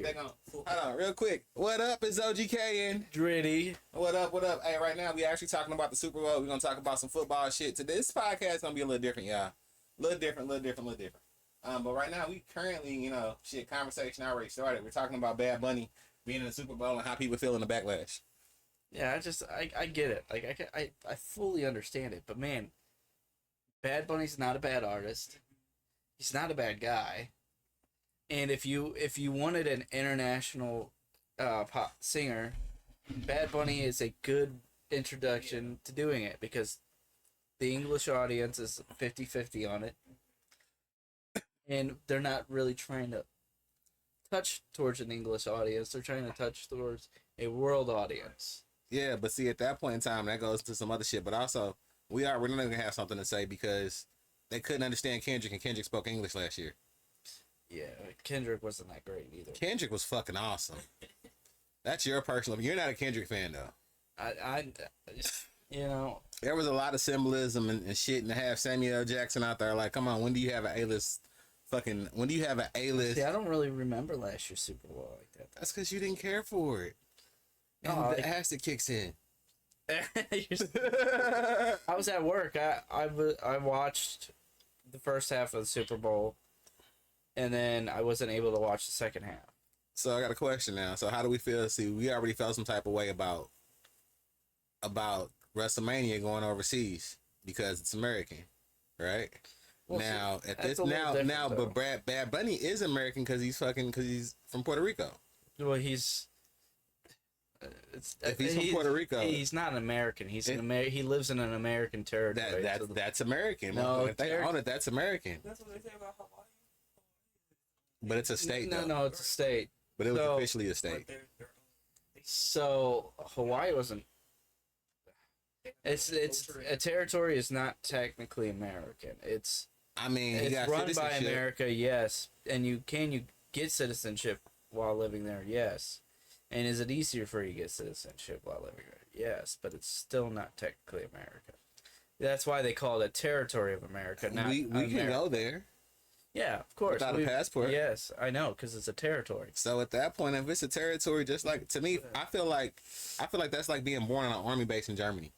they're going to... Hold on, real quick. What up? It's OGK and Drity. What up? What up? Hey, right now we actually talking about the Super Bowl. We're going to talk about some football shit. Today, this podcast is going to be a little different, y'all. A little different. But right now, we currently, conversation already started. We're talking about Bad Bunny being in the Super Bowl and how people feel in the backlash. Yeah, I get it. Like, I fully understand it. But, man, Bad Bunny's not a bad artist. He's not a bad guy. And if you wanted an international pop singer, Bad Bunny is a good introduction to doing it because the English audience is 50-50 on it. And they're not really trying to touch towards an English audience. They're trying to touch towards a world audience. Yeah, but see, at that point in time, that goes to some other shit. But also, we're not going to have something to say because they couldn't understand Kendrick, and Kendrick spoke English last year. Yeah, Kendrick wasn't that great either. Kendrick was fucking awesome. That's your personal... You're not a Kendrick fan, though. I There was a lot of symbolism and shit, and to have Samuel L. Jackson out there, like, come on, when do you have an A-list... When do you have an A-list... See, I don't really remember last year's Super Bowl like that. That's because you didn't care for it. And the acid kicks in. I was at work. I watched the first half of the Super Bowl, and then I wasn't able to watch the second half. So I got a question now. So how do we feel? See, we already felt some type of way about WrestleMania going overseas because it's American, right? Well, now see, at this now, but Bad Bunny is American because he's from Puerto Rico. Well, he's. If he's from Puerto Rico, he's not an American. He lives in an American territory. That's American. No, if they own it, that's American. That's what they say about Hawaii. But it's a state. No, it's a state. But it was officially a state. So Hawaii wasn't. It's a territory is not technically American. It's run by America, yes, and you get citizenship while living there, yes. And is it easier for you to get citizenship while living there? Yes, but it's still not technically America. That's why they call it a territory of America. Not we can go there. Yeah, of course. Without a passport. Yes, I know, because it's a territory. So at that point, if it's a territory, just like to me, I feel like that's like being born on an army base in Germany.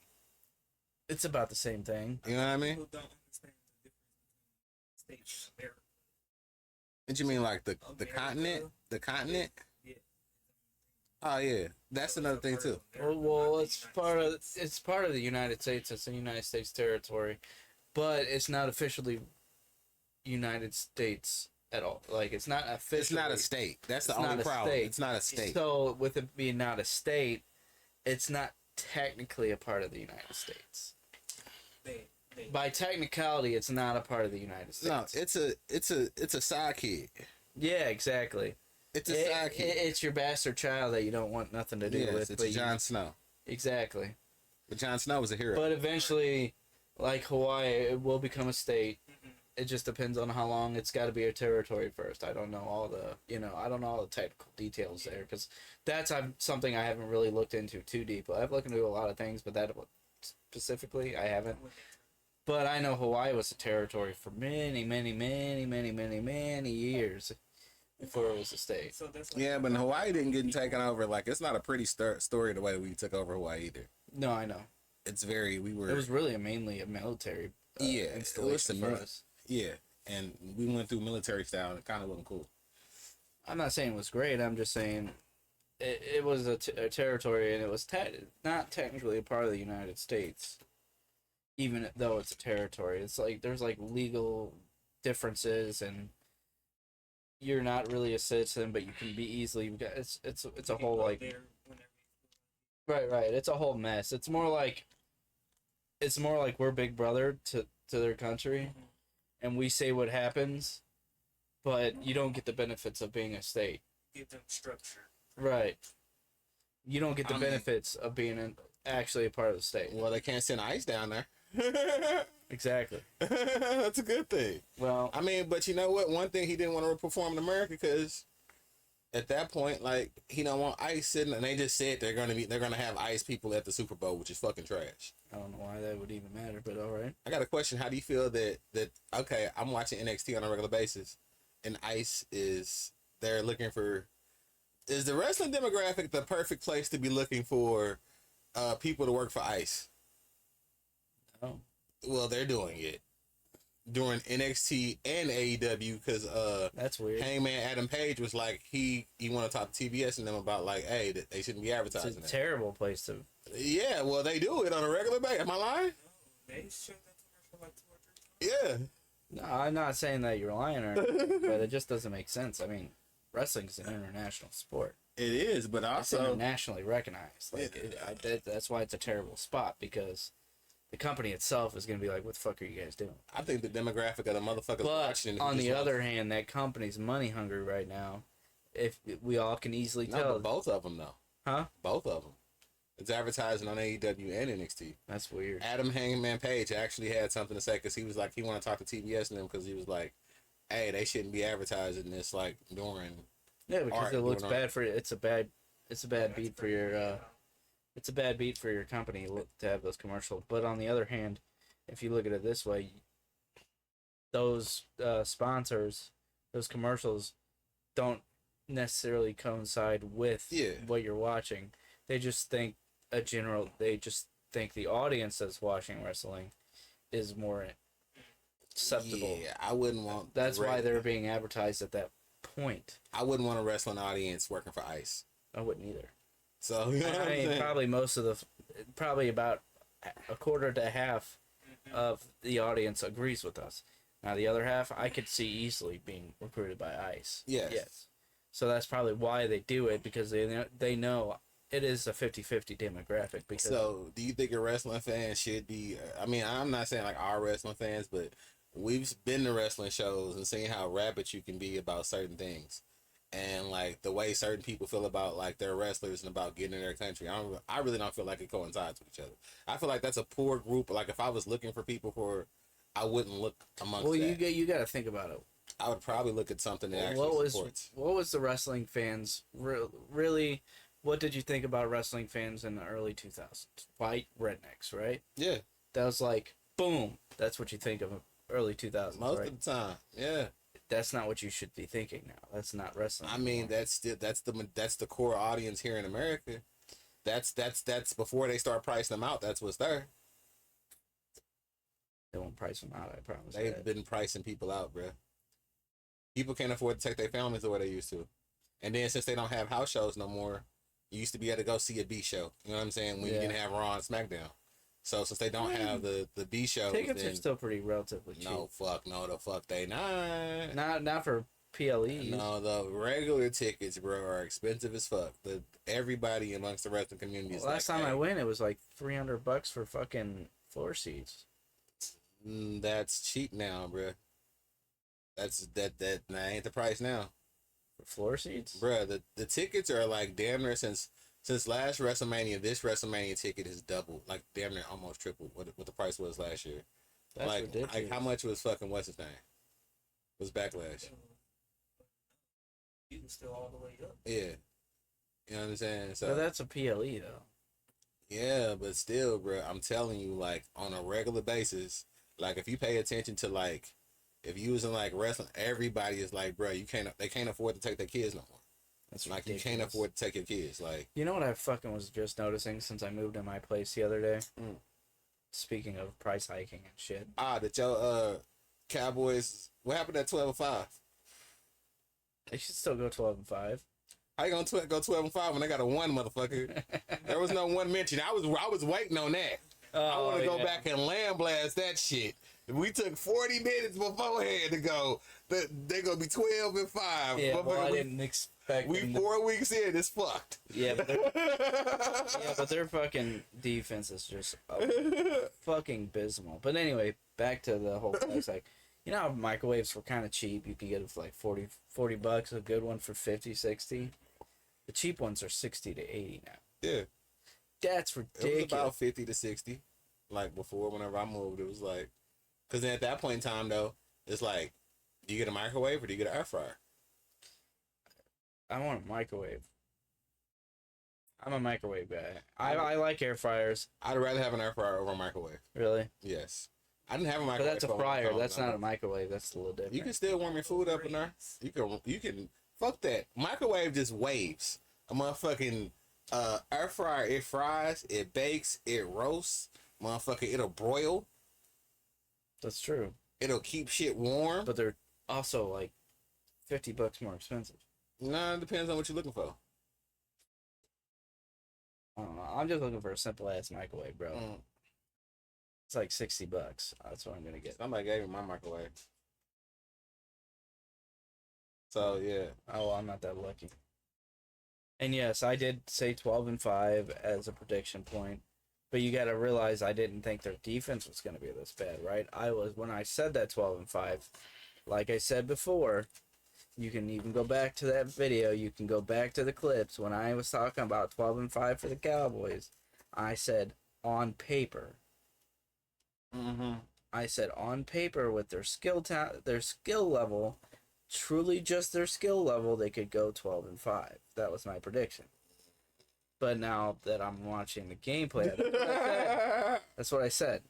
It's about the same thing. You know what I mean? People don't understand the difference between states and America. What you mean, like the continent? The continent? Yeah. Oh yeah, that's another thing too. Well, it's part of the United States. It's a United States territory, but it's not officially United States at all. Like it's not officially. It's not a state. That's the only problem. It's not a state. So with it being not a state, it's not technically a part of the United States. By technicality, it's not a part of the United States. No, it's a sidekick. Yeah, exactly. It's a sidekick. It's your bastard child that you don't want nothing to do with. It's Jon Snow. Exactly. But Jon Snow was a hero. But eventually, like Hawaii, it will become a state. It just depends on how long it's got to be a territory first. I don't know all the technical details there because that's something I haven't really looked into too deep. I've looked into a lot of things, but that specifically I haven't. But I know Hawaii was a territory for many, many, many, many, many, many years before it was a state. Yeah, but Hawaii didn't get taken over. Like, it's not a pretty story the way we took over Hawaii either. No, I know. It was really mainly a military installation for us. Yeah, and we went through military style, and it kind of wasn't cool. I'm not saying it was great. I'm just saying it was a territory, and it was not technically a part of the United States, even though it's a territory. It's like there's like legal differences, and you're not really a citizen, but you can be easily. It's a whole like. Right. It's a whole mess. It's more like we're Big Brother to their country. Mm-hmm. And we say what happens, but you don't get the benefits of being a state. Give them structure. Right. You don't get the benefits of being actually a part of the state. Well, they can't send ICE down there. Exactly. That's a good thing. Well, I mean, but you know what? One thing he didn't want to perform in America because at that point, like, he don't want ICE sitting, and they just said they're gonna have ICE people at the Super Bowl, which is fucking trash. I don't know why that would even matter, but all right. I got a question. How do you feel that okay, I'm watching NXT on a regular basis, and ICE they're looking for Is the wrestling demographic the perfect place to be looking for people to work for ICE? No. Well, they're doing it during NXT and AEW because That's weird. Hangman Adam Page was like he want to talk to TBS and them about like, hey, that they shouldn't be advertising. It's a that. terrible place to. Yeah, well, they do it on a regular basis. Am I lying? No, they showed that commercial like 2 or 3 times. Yeah. No, I'm not saying that you're lying or anything, but it just doesn't make sense. I mean, wrestling's an international sport. It is, but It's also internationally recognized. Like that's why it's a terrible spot because the company itself is going to be like, "What the fuck are you guys doing?" I think the demographic of the motherfuckers But watching. on the other hand, that company's money hungry right now. If we all can easily no, tell, but both of them though. huh? Both of them. It's advertising on AEW and NXT. That's weird. Adam Hangman Page actually had something to say because he was like he wanted to talk to TBS and them because he was like, hey, they shouldn't be advertising this like during. Yeah, because art it looks going bad on. for it's a bad beat for your it's a bad beat for your company to have those commercials. But on the other hand, if you look at it this way, those sponsors, those commercials, don't necessarily coincide with what you're watching. They just think the audience that's watching wrestling is more acceptable. Yeah, I wouldn't want. That's why they're being advertised at that point. I wouldn't want a wrestling audience working for ICE. I wouldn't either. So you know what I'm I mean, saying? probably about a quarter to half of the audience agrees with us. Now the other half, I could see easily being recruited by ICE. Yes. So that's probably why they do it because they know it is a 50-50 demographic. Because So do you think a wrestling fan should be? I mean, I'm not saying like our wrestling fans, but we've been to wrestling shows and seen how rabid you can be about certain things. And like the way certain people feel about like their wrestlers and about getting in their country, I really don't feel like it coincides with each other. I feel like that's a poor group. Like if I was looking for people I wouldn't look amongst. well, that. you got to think about it. I would probably look at something that actually supports. What was the wrestling fans really? What did you think about wrestling fans in the early 2000s? White rednecks, right? Yeah, That was like boom. That's what you think of early 2000s. most right? of the time. Yeah, That's not what you should be thinking now. That's not wrestling. I mean anymore. that's the core audience here in America. That's before they start pricing them out. That's what's there. They won't price them out. I promise. They've that. been pricing people out, bruh. People can't afford to take their families the way they used to. And then since they don't have house shows no more, you used to be able to go see a B show. You know what I'm saying? When you didn't have Raw and SmackDown. So since they don't have the B shows, Tickets then, are still pretty relatively cheap. no the fuck they not. Not for PLEs. No, the regular tickets, bro, are expensive as fuck. Everybody amongst the wrestling community is Last like, time hey, I went, it was like $300 for fucking floor seats. That's cheap now, bro. That ain't the price now. For floor seats? Bruh, the tickets are like damn near since last WrestleMania, this WrestleMania ticket is doubled, like damn near almost tripled what the price was last year. That's like ridiculous. how much was fucking what's his name? Was Backlash? You can still all the way up. Yeah, you know what I'm saying. So Well, that's a PLE though. yeah, but still, bruh, I'm telling you, like on a regular basis, like if you pay attention to like if you was in like wrestling, everybody is like, bruh, they can't afford to take their kids no more. That's Like ridiculous. you can't afford to take your kids. Like You know what I fucking was just noticing since I moved in my place the other day? Mm. Speaking of price hiking and shit. that your Cowboys. What happened at 12-5? They should still go 12-5. How you gonna go 12-5 when they got a 1, motherfucker? There was no 1 mention. I was waiting on that. I want to go back and land blast that shit. We took 40 minutes beforehand to go. They're gonna be 12-5. Yeah, well, I we, didn't expect we them to- 4 weeks in. It's fucked. Yeah, but their fucking defense is just fucking abysmal. But anyway, back to the whole place. Like, you know how microwaves were kind of cheap? You could get it for like $40, a good one for 50, 60. The cheap ones are 60 to 80 now. Yeah, That's it ridiculous. was about 50 to 60. Like before, whenever I moved, it was like, because then at that point in time though, it's like, do you get a microwave or do you get an air fryer? I want a microwave. I'm a microwave guy. I like air fryers. I'd rather have an air fryer over a microwave. Really? Yes, I didn't have a But microwave. that's a for long fryer. time, That's though. not a microwave. That's a little different. You can still warm your food up in there. You can Fuck that. Microwave just waves. A motherfucking air fryer, it fries, it bakes, it roasts. Motherfucker, it'll broil. That's true. It'll keep shit warm. But they're also like $50 more expensive. Nah, it depends on what you're looking for. I don't know. I'm just looking for a simple ass microwave, bro. It's like $60. That's what I'm gonna get. Somebody gave me my microwave. So yeah. Oh, I'm not that lucky. And yes, I did say 12-5 as a prediction point, but you got to realize I didn't think their defense was going to be this bad, right? When I said that 12-5, like I said before, you can even go back to that video. You can go back to the clips when I was talking about 12-5 for the Cowboys. I said on paper. I said on paper with their skill level. Truly just their skill level, they could go 12-5. That was my prediction. But now that I'm watching the gameplay, that's what I said.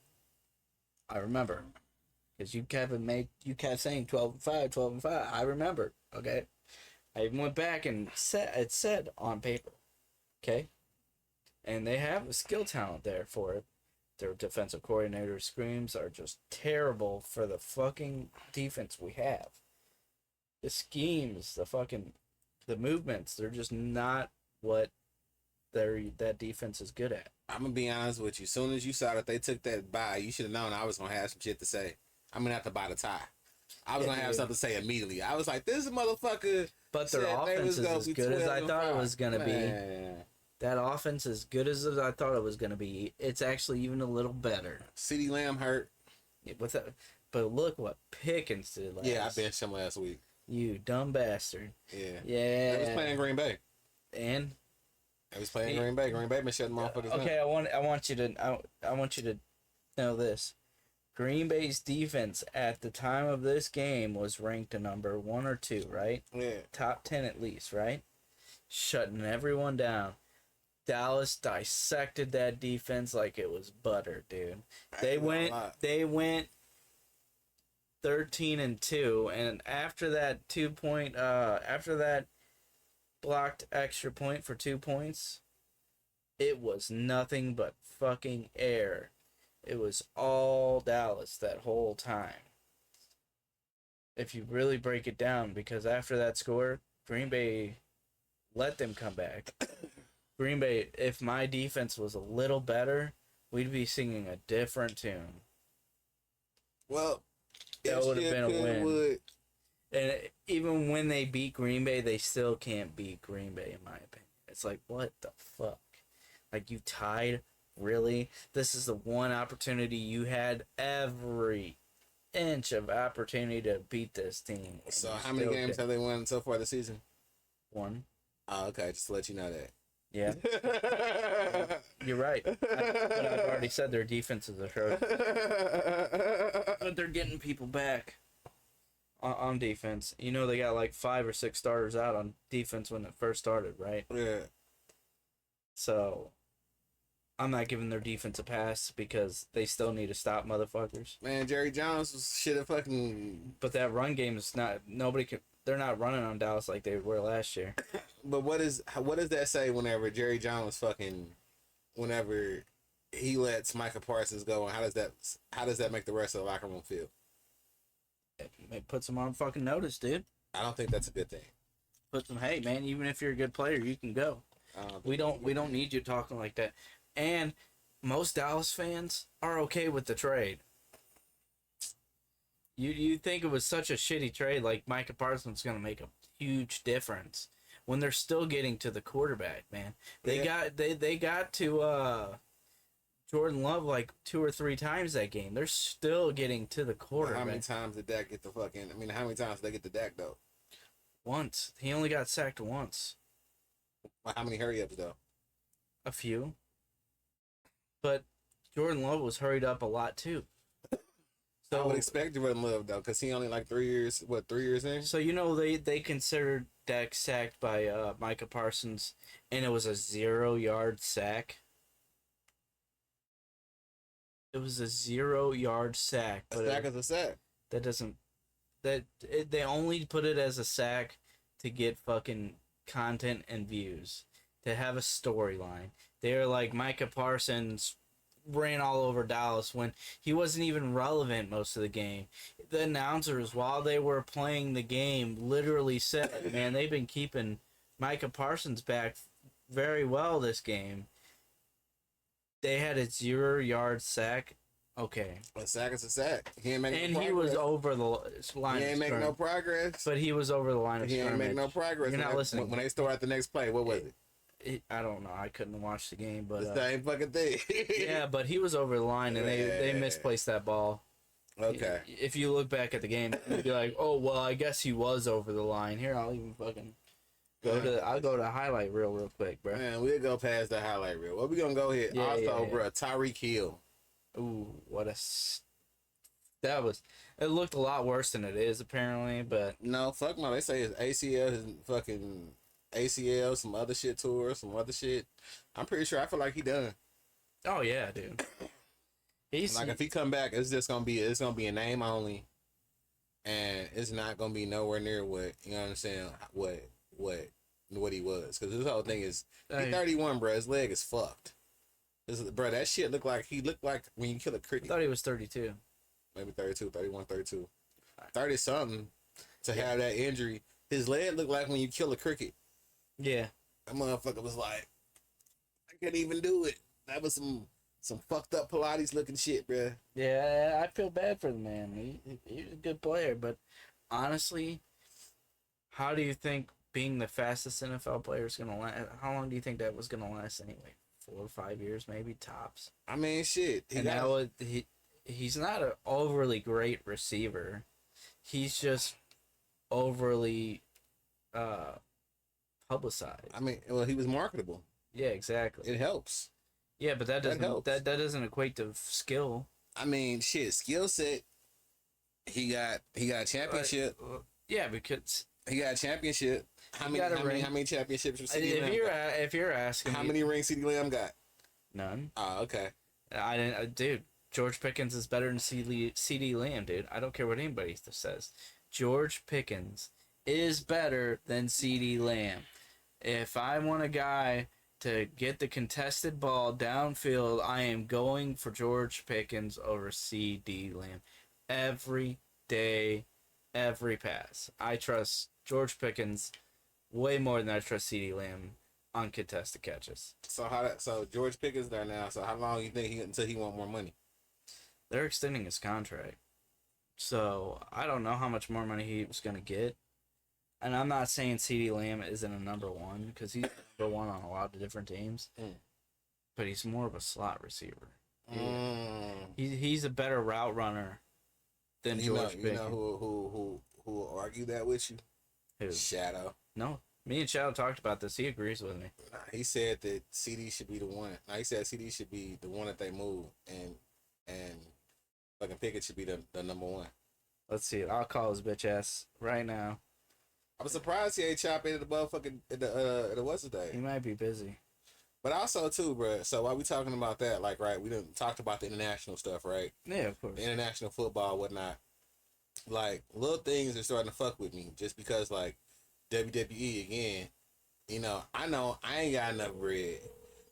I remember. Because you kept saying 12-5, 12-5. I remember. Okay? I even went back and it said on paper. Okay? And they have a skill talent there for it. Their defensive coordinator screams are just terrible for the fucking defense we have. The schemes, the movements, they're just not what that defense is good at. I'm gonna be honest with you. As soon as you saw that they took that bye, you should have known I was gonna have some shit to say. I'm gonna have to buy the tie. I was gonna have something to say immediately. I was like, this motherfucker. But their offense is as good as I thought it was gonna be. That offense is good as I thought it was gonna be. It's actually even a little better. CeeDee Lamb hurt. But look what Pickens did last. Yeah, I benched him last week. You dumb bastard. Yeah. Yeah. They was playing Green Bay. And they was playing Green Bay. Green Bay been shutting motherfuckers down. Okay, I want you to know this. Green Bay's defense at the time of this game was ranked a number 1 or 2, right? Yeah. Top 10 at least, right? Shutting everyone down. Dallas dissected that defense like it was butter, dude. They went 13-2, and after that after that blocked extra point for 2 points, it was nothing but fucking air. It was all Dallas that whole time. If you really break it down, because after that score, Green Bay let them come back. Green Bay, if my defense was a little better, we'd be singing a different tune. Well, that would have been a win. And even when they beat Green Bay, they still can't beat Green Bay, in my opinion. It's like, what the fuck? Like, you tied? Really? This is the one opportunity you had, every inch of opportunity to beat this team. So how many games have they won so far this season? 1. Oh, okay. Just to let you know that. Yeah. You're right. But I've already said their defense is atrocious. But they're getting people back on defense. You know, they got like 5 or 6 starters out on defense when it first started, right? Yeah. So I'm not giving their defense a pass because they still need to stop motherfuckers. Man, Jerry Jones should have fucking. But that run game is not. They're not running on Dallas like they were last year. But what does that say whenever Jerry Jones whenever he lets Micah Parsons go, and how does that make the rest of the locker room feel? It puts them on fucking notice, dude. I don't think that's a good thing. Puts them, hey man, even if you're a good player, you can go. We don't need you talking like that. And most Dallas fans are okay with the trade. You think it was such a shitty trade, like Micah Parsons going to make a huge difference when they're still getting to the quarterback, man. They got to Jordan Love like 2 or 3 times that game. They're still getting to the quarterback. How many times did Dak get how many times did they get the Dak though? Once. He only got sacked once. How many hurry-ups though? A few. But Jordan Love was hurried up a lot too. So I would expect Jordan Love though, because he only like 3 years. What, 3 years in? So they considered Dak sacked by Micah Parsons, and it was a 0-yard sack. It was a 0-yard sack. A sack is a sack. That doesn't. They only put it as a sack to get fucking content and views, to have a storyline. They're like Micah Parsons ran all over Dallas when he wasn't even relevant most of the game. The announcers, while they were playing the game, literally said, man, they've been keeping Micah Parsons back very well this game. They had a 0-yard sack. Okay. A sack is a sack. He ain't making And no he progress. was over the line He of ain't making no progress. But he was over the line of He scrimmage. ain't making no progress. You're not listening. When they start at the next play, what was it? I don't know. I couldn't watch the game, but The same fucking thing. yeah, but he was over the line, and they misplaced that ball. Okay. If you look back at the game, you'd be like, "Oh, well, I guess he was over the line." Here, I'll even fucking I'll go to highlight reel real quick, bro. Man, we'll go past the highlight reel. What we gonna go here? Also, bro, Tyreek Hill. Ooh, what a that was. It looked a lot worse than it is apparently, but No, fuck no. They say his ACL, his fucking ACL, some other shit tore, some other shit. I'm pretty sure. I feel like he done. oh yeah, dude. He's Like if he come back, it's gonna be a name only, and it's not gonna be nowhere near what you know what I'm saying. What he was, because this whole thing is he's 31, bro. His leg is fucked. Bro, that shit looked like when you kill a I cricket. thought he was 32. Maybe 32, 31, 32. 30 something to have that injury. His leg looked like when you kill a cricket. Yeah. That motherfucker was like, I can't even do it. That was some fucked up Pilates looking shit, bro. Yeah, I feel bad for the man. He's a good player, but honestly, how do you think being the fastest NFL player is gonna last? How long do you think that was gonna last anyway? 4 or 5 years, maybe tops. I mean, shit. He's not an overly great receiver. He's just overly publicized. I mean, well, he was marketable. Yeah, exactly. It helps. Yeah, but that doesn't helps. that doesn't equate to skill. I mean, shit, skill set. He got a championship. Yeah, because He got a championship. How many championships from CD Lamb? If you're asking How me, many rings CD Lamb got? none. Oh, okay. I didn't, dude. George Pickens is better than CD Lamb, dude. I don't care what anybody says. George Pickens is better than CD Lamb. If I want a guy to get the contested ball downfield, I am going for George Pickens over CD Lamb. Every day, every pass. I trust George Pickens way more than I trust CD Lamb on contested catches. So George Pickens there now. So how long you think until he want more money? They're extending his contract. So I don't know how much more money he was going to get. And I'm not saying CD Lamb isn't a number one, because he's number one on a lot of different teams. But he's more of a slot receiver. He's a better route runner than George Pickens. You know who will argue that with you? Who? Shadow. No. Me and Shadow talked about this. He agrees with me. He said that CD should be the one. He said CD should be the one that they move, and fucking Pickett should be the number one. Let's see. I'll call his bitch ass right now. I was surprised he ain't chopping at the motherfucking the what's the day. He might be busy. But also too, bro. So while we talking about that, like, right, we done talked about the international stuff, right? Yeah, of course. The international football, whatnot. Like, little things are starting to fuck with me just because, like, WWE again. You know I ain't got enough bread.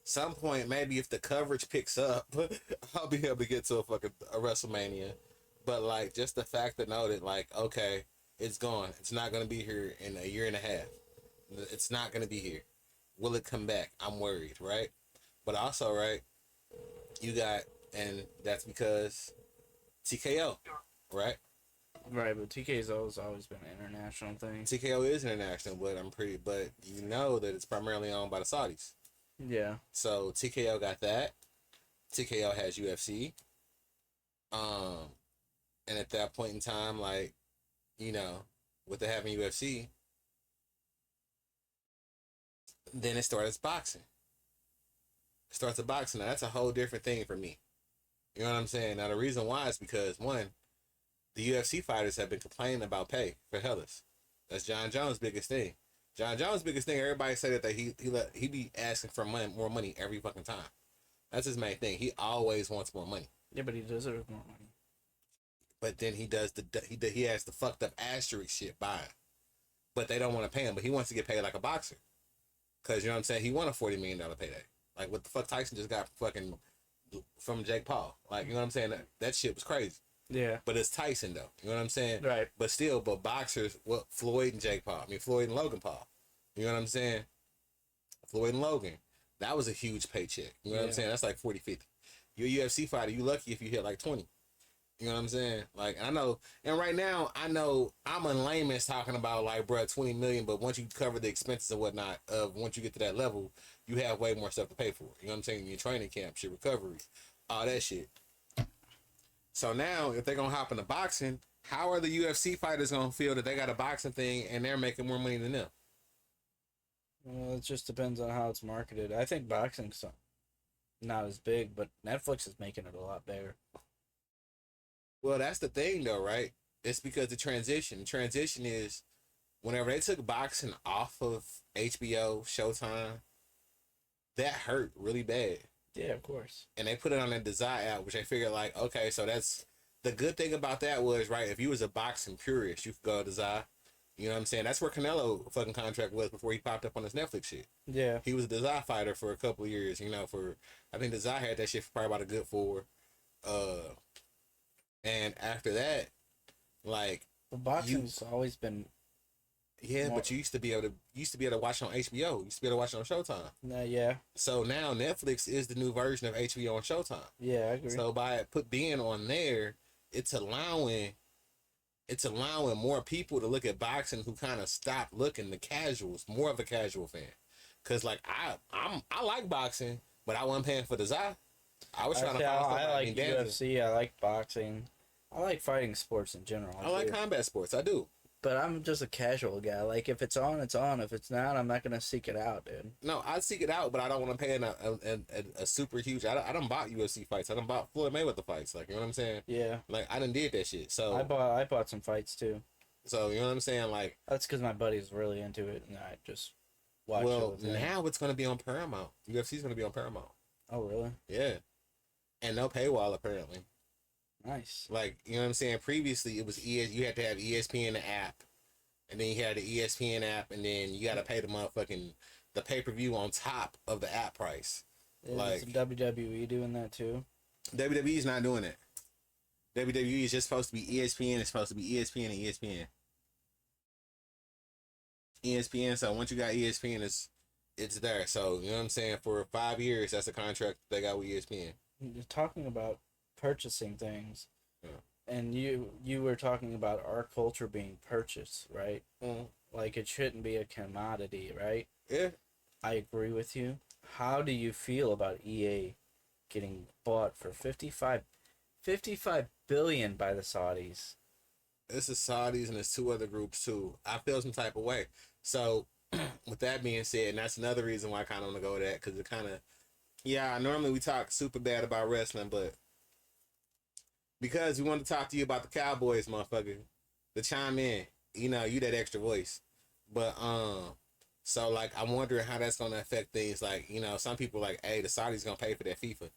Some point, maybe if the coverage picks up, I'll be able to get to a WrestleMania. But like, just the fact to know that, like, okay, it's gone. It's not gonna be here in a year and a half. It's not gonna be here. Will it come back? I'm worried, right? But also, right, you got, and that's because TKO, right? Right, but TK's always been an international thing. TKO is international, but you know that it's primarily owned by the Saudis. Yeah. So TKO got that. TKO has UFC. And at that point in time, like, you know, with the having UFC, then it starts boxing. It starts a boxing. Now that's a whole different thing for me. You know what I'm saying? Now the reason why is because, one, the UFC fighters have been complaining about pay for Hellas. That's John Jones' biggest thing. John Jones' biggest thing, everybody say that he be asking for more money every fucking time. That's his main thing. He always wants more money. Yeah, but he deserves more money. But then he does he has the fucked up asterisk shit by him. but they don't want to pay him. But he wants to get paid like a boxer, because you know what I'm saying. He won a $40 million payday. Like what the fuck Tyson just got fucking from Jake Paul. Like you know what I'm saying. That shit was crazy. Yeah. But it's Tyson though. You know what I'm saying. Right. But still, but boxers, what Floyd and Jake Paul. I mean Floyd and Logan Paul. You know what I'm saying. Floyd and Logan. That was a huge paycheck. You know what I'm saying. That's like 40, 50. You're a UFC fighter. You lucky if you hit like 20. You know what I'm saying? Like, I know, and right now, I know I'm a layman's talking about, like, bro, 20 million, but once you cover the expenses and whatnot, once you get to that level, you have way more stuff to pay for. You know what I'm saying? Your training camp, shit, recovery, all that shit. So now, if they're going to hop into boxing, how are the UFC fighters going to feel that they got a boxing thing and they're making more money than them? Well, it just depends on how it's marketed. I think boxing's not as big, but Netflix is making it a lot bigger. Well, that's the thing, though, right? It's because the transition. The transition is whenever they took boxing off of HBO, Showtime, that hurt really bad. Yeah, of course. And they put it on their Desire app, which I figured, like, okay, so that's the good thing about that was, right, if you was a boxing purist, you could go to Desire. You know what I'm saying? That's where Canelo fucking contract was before he popped up on his Netflix shit. Yeah. He was a Desire fighter for a couple of years, you know, I think Desire had that shit for probably about a good 4. And after that, like, Well, boxing's always been. Yeah, but you used to be able to watch it on HBO. You used to be able to watch it on Showtime. Yeah. So now Netflix is the new version of HBO on Showtime. Yeah, I agree. So by being on there, it's allowing more people to look at boxing who kind of stopped looking the casuals, more of a casual fan. Cause like I like boxing, but I wasn't paying for the Desire. I was trying to find stuff I like dancing. UFC. I like boxing. I like fighting sports in general. I like combat sports. I do. But I'm just a casual guy. Like, if it's on, it's on. If it's not, I'm not going to seek it out, dude. No, I'd seek it out, but I don't want to pay a super huge... I done bought UFC fights. I done bought Floyd Mayweather fights. Like, you know what I'm saying? Yeah. Like, I done did that shit. So I bought some fights, too. So, you know what I'm saying? Like... That's because my buddy's really into it, and I just watch it. Well, now it's going to be on Paramount. UFC's going to be on Paramount. Oh, really? Yeah. And no paywall, apparently. Nice. Like, you know what I'm saying? Previously, it was you had to have ESPN the app, and then you had the ESPN app, and then you got to pay the pay-per-view on top of the app price. Is WWE doing that too? WWE's not doing it. WWE is just supposed to be ESPN. It's supposed to be ESPN and ESPN. ESPN. So once you got ESPN, it's there. So you know what I'm saying? For 5 years, that's the contract they got with ESPN. You're talking about purchasing things, yeah. And you were talking about our culture being purchased, right? Mm-hmm. Like, it shouldn't be a commodity, right? Yeah. I agree with you. How do you feel about EA getting bought for 55 billion by the Saudis? It's the Saudis and there's 2 other groups too. I feel some type of way. So with that being said, and that's another reason why I kind of want to go to that, because it kind of, yeah, normally we talk super bad about wrestling, but because we want to talk to you about the Cowboys, motherfucker, to chime in, you know, you that extra voice. But so like I'm wondering how that's gonna affect things. Like, you know, some people are like, hey, the Saudis gonna pay for that FIFA.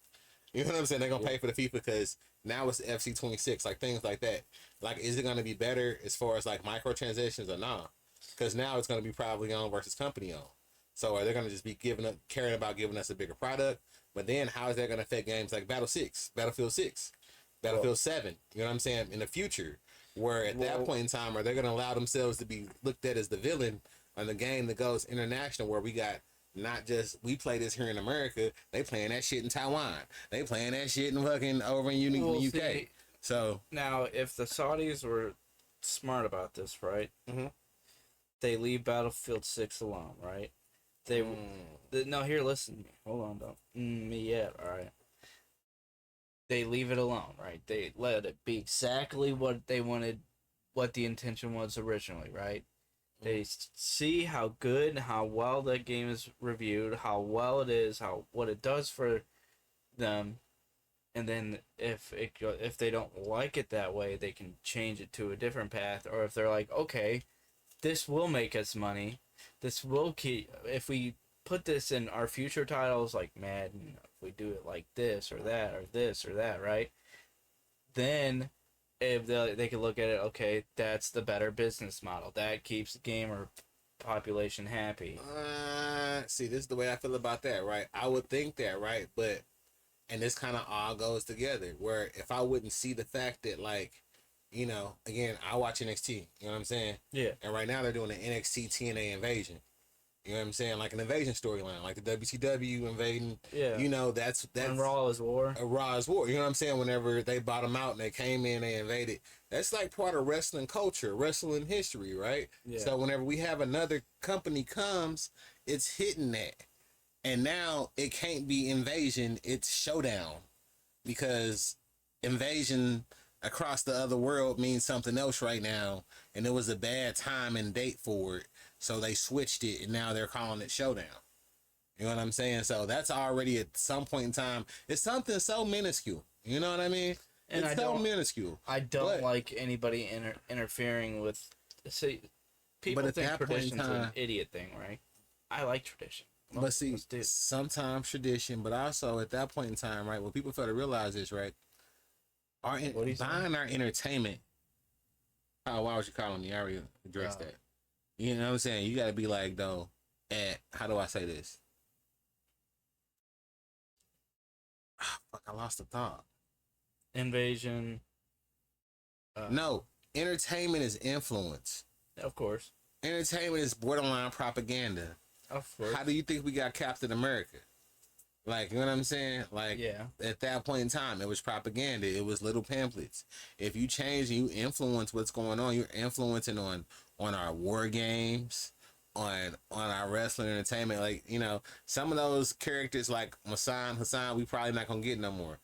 You know what I'm saying? They're gonna pay for the FIFA because now it's the FC26, like things like that. Like, is it gonna be better as far as like microtransactions or not? Because now it's gonna be probably owned versus company owned. So are they gonna just be caring about giving us a bigger product? But then how is that gonna affect games like Battlefield 6, Battlefield 7? You know what I'm saying? In the future, where at that point in time, are they gonna allow themselves to be looked at as the villain on the game that goes international, where we got not just we play this here in America, they playing that shit in Taiwan, they playing that shit in fucking over in the UK. See, so now, if the Saudis were smart about this, right? Mm-hmm. They leave Battlefield 6 alone, right? No, here, listen to me. Hold on, don't me yet. All right. They leave it alone, right? They let it be exactly what they wanted, what the intention was originally, right? They see how good, how well that game is reviewed, how well it is, what it does for them, and then if they don't like it that way, they can change it to a different path. Or if they're like, okay, this will make us money, this will keep, if we put this in our future titles like Madden, if we do it like this or that or this or that, right? Then if they could look at it, okay, that's the better business model. That keeps the gamer population happy. See, this is the way I feel about that, right? I would think that, right? But, and this kind of all goes together, where if I wouldn't see the fact that, like, you know, again, I watch NXT, you know what I'm saying? Yeah. And right now they're doing an NXT TNA invasion. You know what I'm saying? Like an invasion storyline, like the WCW invading. Yeah. You know, that's When Raw is War. a Raw is War. You know what I'm saying? Whenever they bottom out and they came in, they invaded. That's like part of wrestling culture, wrestling history, right? Yeah. So whenever we have another company comes, it's hitting that. And now it can't be invasion, it's showdown. Because invasion across the other world means something else right now. And it was a bad time and date for it. So they switched it and now they're calling it showdown. You know what I'm saying? So that's already at some point in time. It's something so minuscule. You know what I mean? And it's so minuscule. I don't like anybody interfering with. See, people But at think that point in tradition's an time- idiot thing, right? I like tradition. But Most see, of us do. sometimes tradition, but also at that point in time, right, what people fail to realize is, right, What are you buying our entertainment. Oh, why was you calling me? I already addressed that. You know what I'm saying? You got to be like, though, how do I say this? Fuck, I lost the thought. Invasion. No, entertainment is influence. Of course. Entertainment is borderline propaganda. Of course. How do you think we got Captain America? Like, you know what I'm saying? Like, Yeah. at that point in time, it was propaganda. It was little pamphlets. If you change and you influence what's going on, you're influencing on our war games, on our wrestling entertainment. Like, you know, some of those characters like Hassan, we probably not gonna get no more.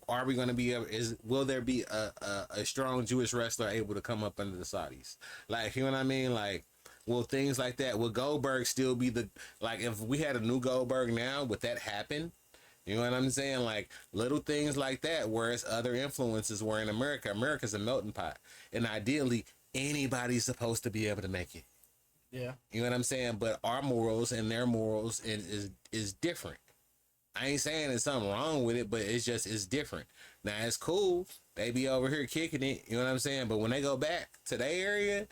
Are we gonna be able? Will there be a strong Jewish wrestler able to come up under the Saudis? Like, you know what I mean? Like, will things like that? Will Goldberg still be like, if we had a new Goldberg now, would that happen? You know what I'm saying? Like, little things like that, whereas other influences were in America. America's a melting pot. And ideally, anybody's supposed to be able to make it. Yeah. You know what I'm saying? But our morals and their morals is different. I ain't saying there's something wrong with it, but it's different. Now, it's cool. They be over here kicking it. You know what I'm saying? But when they go back to their area,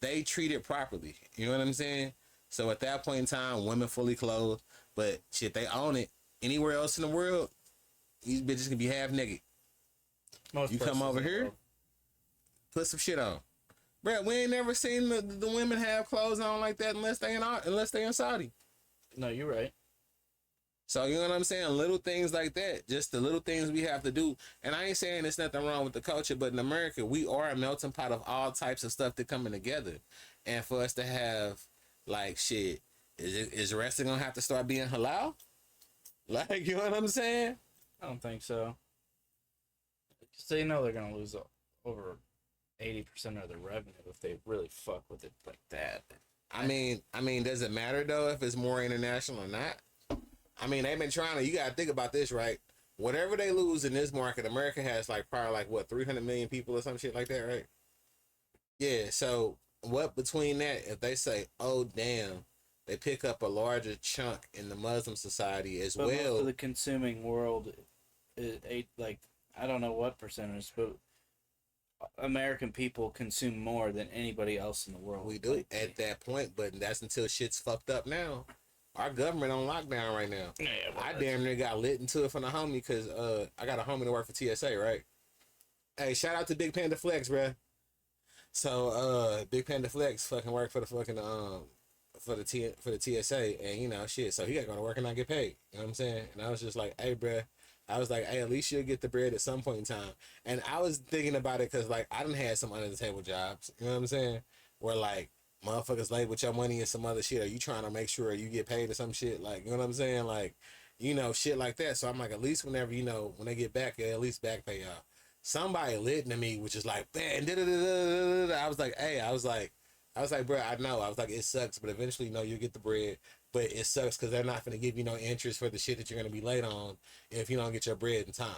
they treat it properly. You know what I'm saying? So at that point in time, women fully clothed, but shit, they own it. Anywhere else in the world, these bitches can be half naked. Most You come places over in the here, world. put some shit on. Bruh, we ain't never seen the women have clothes on like that unless they in Saudi. No, you're right. So you know what I'm saying? Little things like that. Just the little things we have to do. And I ain't saying there's nothing wrong with the culture, but in America, we are a melting pot of all types of stuff that coming together. And for us to have, like, shit, is wrestling gonna have to start being halal? Like, you know what I'm saying? I don't think so. Because they know they're gonna lose over 80% of their revenue if they really fuck with it like that. I mean, does it matter though if it's more international or not? I mean, they've been trying to. You gotta think about this, right? Whatever they lose in this market, America has like probably like what 300 million people or some shit like that, right? Yeah. So what between that, if they say, oh damn, they pick up a larger chunk in the Muslim society as But well. most of the consuming world, like, I don't know what percentage, but American people consume more than anybody else in the world. We do at that point, but that's until shit's fucked up now. Our government on lockdown right now. Yeah, well, I damn near got lit into it from the homie because I got a homie to work for TSA, right? Hey, shout out to Big Panda Flex, bruh. So Big Panda Flex fucking work for the fucking for the TSA, and you know shit. So he got to go to work and not get paid. You know what I'm saying? And I was just like, hey, bruh. I was like, hey, at least you'll get the bread at some point in time. And I was thinking about it because like I done had some under the table jobs. You know what I'm saying? Where like motherfuckers late with your money and some other shit. Are you trying to make sure you get paid or some shit? Like, you know what I'm saying? Like, you know, shit like that. So I'm like, at least whenever, you know, when they get back, yeah, at least back pay y'all. Somebody lit to me, which is like, man, I was like, hey, I was like, bro, I know. I was like, it sucks, but eventually, you know, you'll get the bread. But it sucks because they're not going to give you no interest for the shit that you're going to be late on if you don't get your bread in time.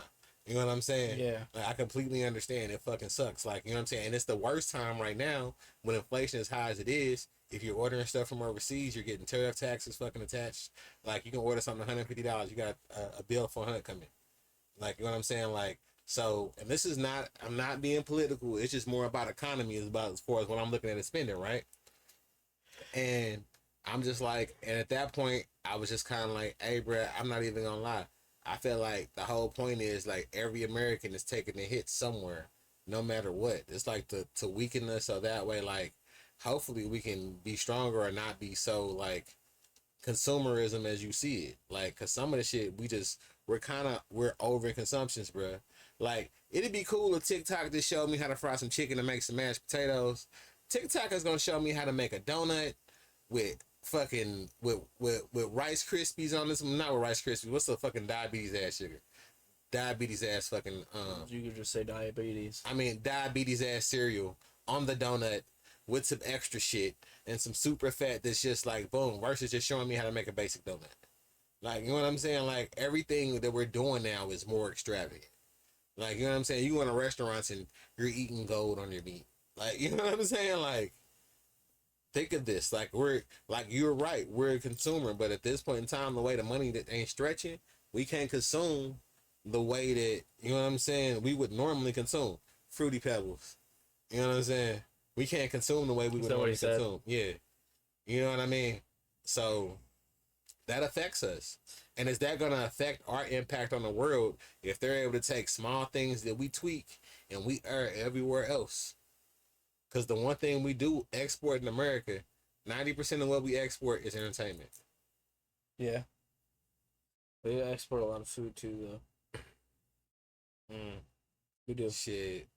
You know what I'm saying? Yeah. Like, I completely understand. It fucking sucks. Like, you know what I'm saying? And it's the worst time right now when inflation is high as it is. If you're ordering stuff from overseas, you're getting tariff taxes fucking attached. Like, you can order something $150. You got a bill for $100 coming. Like, you know what I'm saying? Like, So, and this is not, I'm not being political. It's just more about economy, is about as far as what I'm looking at is spending, right? And I'm just like, and at that point, I was just kind of like, hey, bro, I'm not even gonna lie. I feel like the whole point is like every American is taking a hit somewhere, no matter what. It's like to weaken us so that way, like, hopefully we can be stronger or not be so like consumerism as you see it. Like, cause some of the shit we're over consumptions, bro. Like, it'd be cool if TikTok just showed me how to fry some chicken and make some mashed potatoes. TikTok is gonna show me how to make a donut with fucking with Rice Krispies on this. Not with Rice Krispies. What's the fucking diabetes ass sugar? Diabetes ass fucking You could just say diabetes. I mean diabetes ass cereal on the donut with some extra shit and some super fat that's just like boom, versus just showing me how to make a basic donut. Like, you know what I'm saying? Like, everything that we're doing now is more extravagant. Like, you know what I'm saying? You go to restaurants and you're eating gold on your meat. Like, you know what I'm saying? Like, think of this. Like, you're right. We're a consumer, but at this point in time, the way the money that ain't stretching, we can't consume the way that, you know what I'm saying, we would normally consume. Fruity Pebbles. You know what I'm saying? We can't consume the way we would normally consume. Yeah. You know what I mean? So that affects us. And is that going to affect our impact on the world if they're able to take small things that we tweak and we air everywhere else? Because the one thing we do export in America, 90% of what we export is entertainment. Yeah. We export a lot of food too, though. We do. Shit.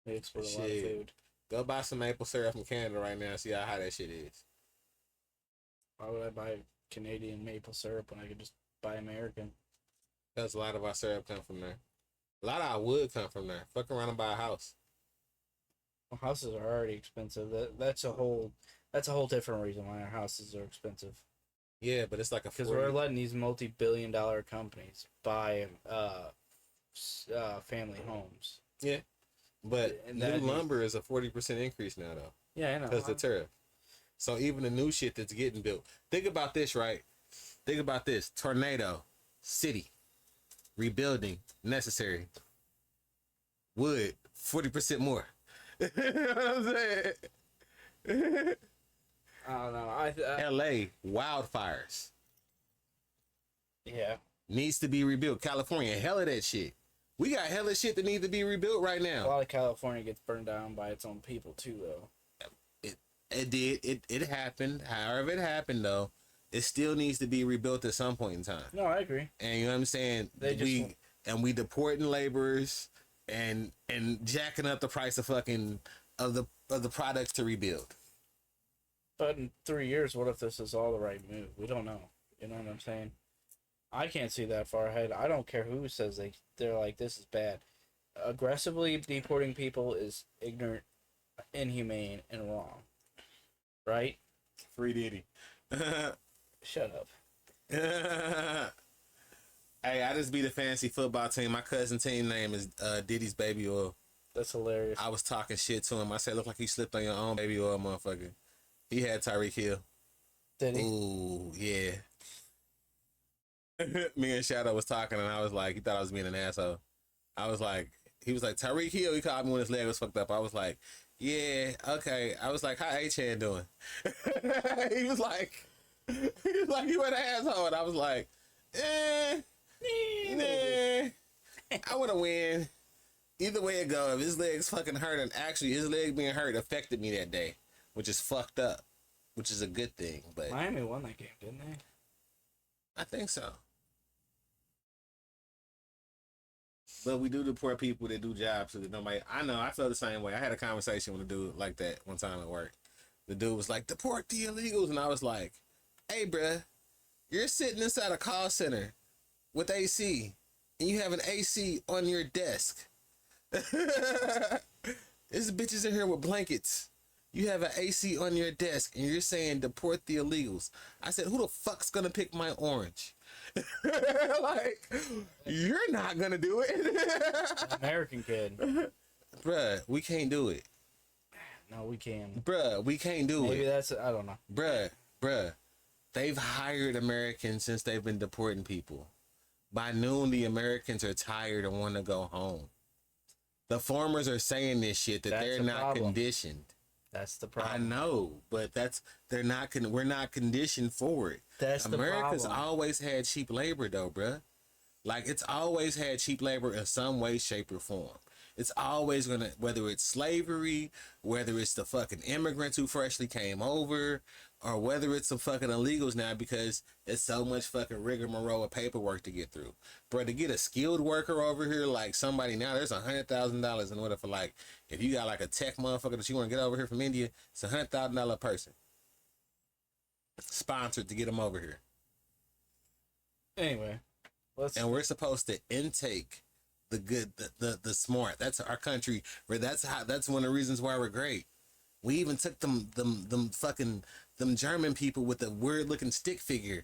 We export a lot of food. Go buy some maple syrup from Canada right now and see how high that shit is. Why would I buy Canadian maple syrup when I could just buy American? Because a lot of our syrup come from there. A lot of our wood come from there. Fuck around and buy a house. Well, houses are already expensive. That's a whole different reason why our houses are expensive. Yeah, but it's like a because we're letting these multi-billion-dollar companies buy family homes. Yeah, but new lumber is a 40% increase now, though. Yeah, I know. Because the tariff. So even the new shit that's getting built. Think about this, right? Think about this: tornado, city, rebuilding necessary. Wood 40% more. You know what I'm saying? I don't know. L.A. wildfires. Yeah. Needs to be rebuilt. California, hella that shit. We got hella shit that need to be rebuilt right now. A lot of California gets burned down by its own people too, though. It happened. However it happened, though, it still needs to be rebuilt at some point in time. No, I agree. And you know what I'm saying? We deporting laborers and jacking up the price of fucking of the products to rebuild. But in 3 years, what if this is all the right move? We don't know. You know what I'm saying? I can't see that far ahead. I don't care who says they're like, this is bad. Aggressively deporting people is ignorant, inhumane, and wrong. Right? Free Diddy. Shut up. Hey, I just beat a fantasy football team. My cousin team name is Diddy's Baby Oil. That's hilarious. I was talking shit to him. I said, look like you slipped on your own baby oil, motherfucker. He had Tyreek Hill. Did he? Ooh, yeah. Me and Shadow was talking, and I was like, he thought I was being an asshole. I was like, he was like, Tyreek Hill. He called me when his leg was fucked up. I was like, yeah, okay. I was like, how H-Hand doing? he was like, you an asshole. And I was like, nah. I want to win. Either way it go, if his leg's fucking hurt, and actually his leg being hurt affected me that day, which is fucked up, which is a good thing. But Miami won that game, didn't they? I think so. But we do deport people that do jobs so that nobody. I know, I feel the same way. I had a conversation with a dude like that one time at work. The dude was like, deport the illegals. And I was like, hey, bruh, you're sitting inside a call center with AC, and you have an AC on your desk. There's bitches in here with blankets. You have an AC on your desk, and you're saying deport the illegals. I said, who the fuck's gonna pick my orange? Like, you're not gonna do it. American kid. Bruh, we can't do it. No, we can. Bruh, we can't do it. Maybe that's, I don't know. Bruh. They've hired Americans since they've been deporting people. By noon, the Americans are tired and want to go home. The farmers are saying this shit that That's they're the not problem. conditioned. That's the I problem. know, but they're not. We're not conditioned for it. That's the America's problem. always had cheap labor, though, bruh. Like, it's always had cheap labor in some way, shape, or form. It's always gonna, whether it's slavery, whether it's the fucking immigrants who freshly came over, or whether it's some fucking illegals now because it's so much fucking rigmarole of paperwork to get through. Bro, to get a skilled worker over here, like somebody now, there's $100,000 in order for, like, if you got like a tech motherfucker that you want to get over here from India, it's $100,000 person sponsored to get them over here. Anyway, And we're supposed to intake the good, the smart. That's our country. Where that's one of the reasons why we're great. We even took them German people with the weird looking stick figure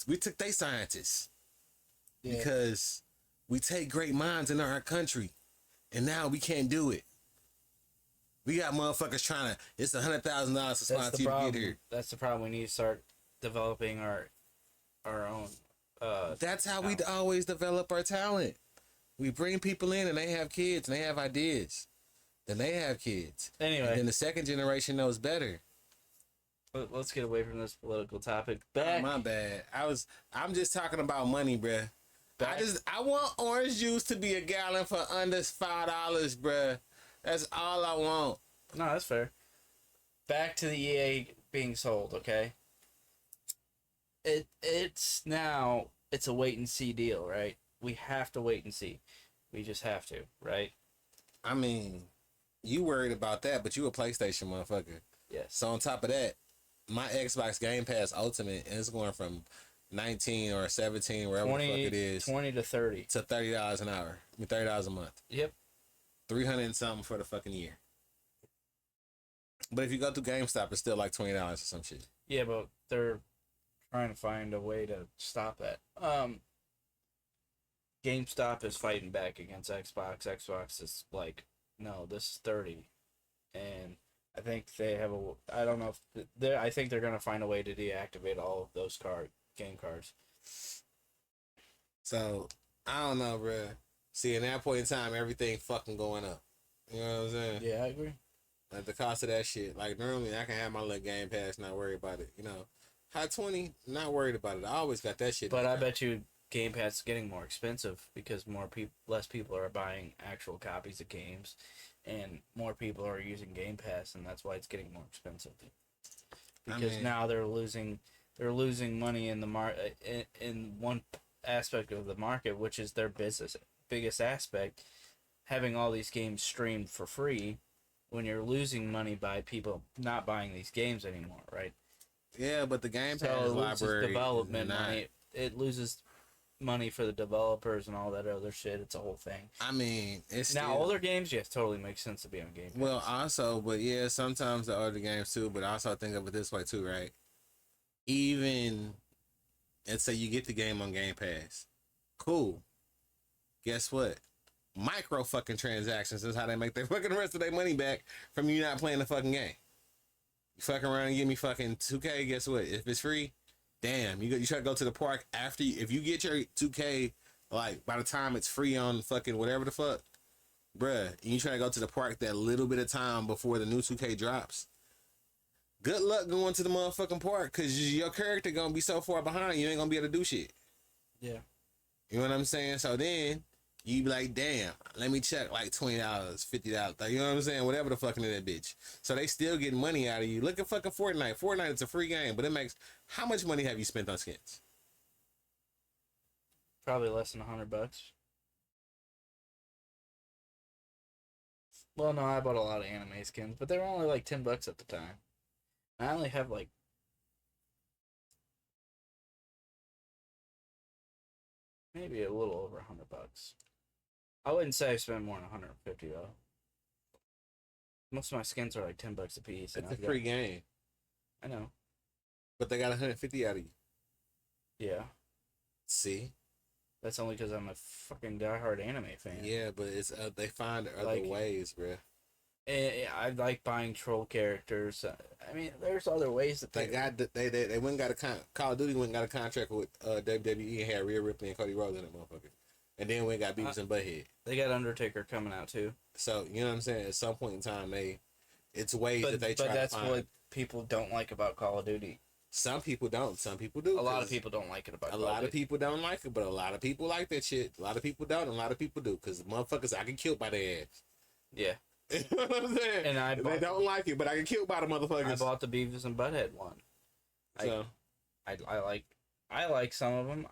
we took they scientists because we take great minds in our country, and now we can't do it. We got motherfuckers trying to. It's $100,000 to sponsor you to get here. That's the problem. We need to start developing our own. That's how we always develop our talent. We bring people in and they have kids and they have ideas. Then they have kids. Anyway. And then the second generation knows better. Let's get away from this political topic. Oh, my bad. I'm just talking about money, bruh. I want orange juice to be a gallon for under $5, bruh. That's all I want. No, that's fair. Back to the EA being sold, okay? It's a wait and see deal, right? We have to wait and see. We just have to, right? I mean, you worried about that, but you a PlayStation motherfucker. Yes. So on top of that, my Xbox Game Pass Ultimate is going from 19 or 17, wherever the fuck it is, 20 to 30 to $30 an hour. I mean, $30 a month. Yep. 300 and something for the fucking year. But if you go through GameStop, it's still like $20 or some shit. Yeah, but they're trying to find a way to stop that. GameStop is fighting back against Xbox. Xbox is like, no, this is 30, and I think they have I don't know if I think they're gonna find a way to deactivate all of those game cards. So I don't know, bro. See, in that point in time, everything fucking going up. You know what I'm saying? Yeah, I agree. Like the cost of that shit. Like normally, I can have my little Game Pass, not worry about it. You know, high 20, not worried about it. I always got that shit. But I bet you Game Pass is getting more expensive because less people are buying actual copies of games, and more people are using Game Pass, and that's why it's getting more expensive. Because now they're losing money in the in one aspect of the market, which is their biggest aspect, having all these games streamed for free. When you're losing money by people not buying these games anymore, right? Yeah, but the Game Pass so it loses library development money. It loses money for the developers and all that other shit. It's a whole thing. I mean, it's now older games, yes, totally makes sense to be on Game Pass. Well, also, but yeah, sometimes the older games too. But also think of it this way too, right? Even let's say you get the game on Game Pass, cool. Guess what? Micro fucking transactions is how they make their fucking rest of their money back from you not playing the fucking game. You fucking around and give me fucking 2K. Guess what? If it's free, damn, you try to go to the park after if you get your 2K, like by the time it's free on fucking whatever the fuck, bruh, and you try to go to the park that little bit of time before the new 2K drops. Good luck going to the motherfucking park because your character gonna be so far behind you ain't gonna be able to do shit. Yeah. You know what I'm saying? So then you be like, damn, let me check like $20, $50. Like, you know what I'm saying? Whatever the fucking in that bitch. So they still getting money out of you. Look at fucking Fortnite. Fortnite is a free game, but it makes how much money have you spent on skins? Probably less than $100. Well, no, I bought a lot of anime skins, but they were only like $10 at the time. I only have like maybe a little over $100. I wouldn't say I spent more than 150 though. Most of my skins are like $10 a piece. It's a free game. I know. But they got 150 out of you. Yeah. See? That's only because I'm a fucking diehard anime fan. Yeah, but it's they find other ways, bruh. I like buying troll characters. I mean, there's other ways that They went and got Call of Duty went and got a contract with WWE and had Rhea Ripley and Cody Rhodes in it, motherfucker. And then went and got Beavis and Butthead. They got Undertaker coming out too. So you know what I'm saying? At some point in time, it's ways that they try to find. But that's what people don't like about Call of Duty. Some people don't. Some people do. A lot of people don't like it about. A lot of people don't like it, but a lot of people like that shit. A lot of people don't. And a lot of people do because motherfuckers, I get killed by their ass. Yeah. You know what I'm saying? And they don't like it, but I get killed by the motherfuckers. I bought the Beavis and Butthead one. So I like some of them,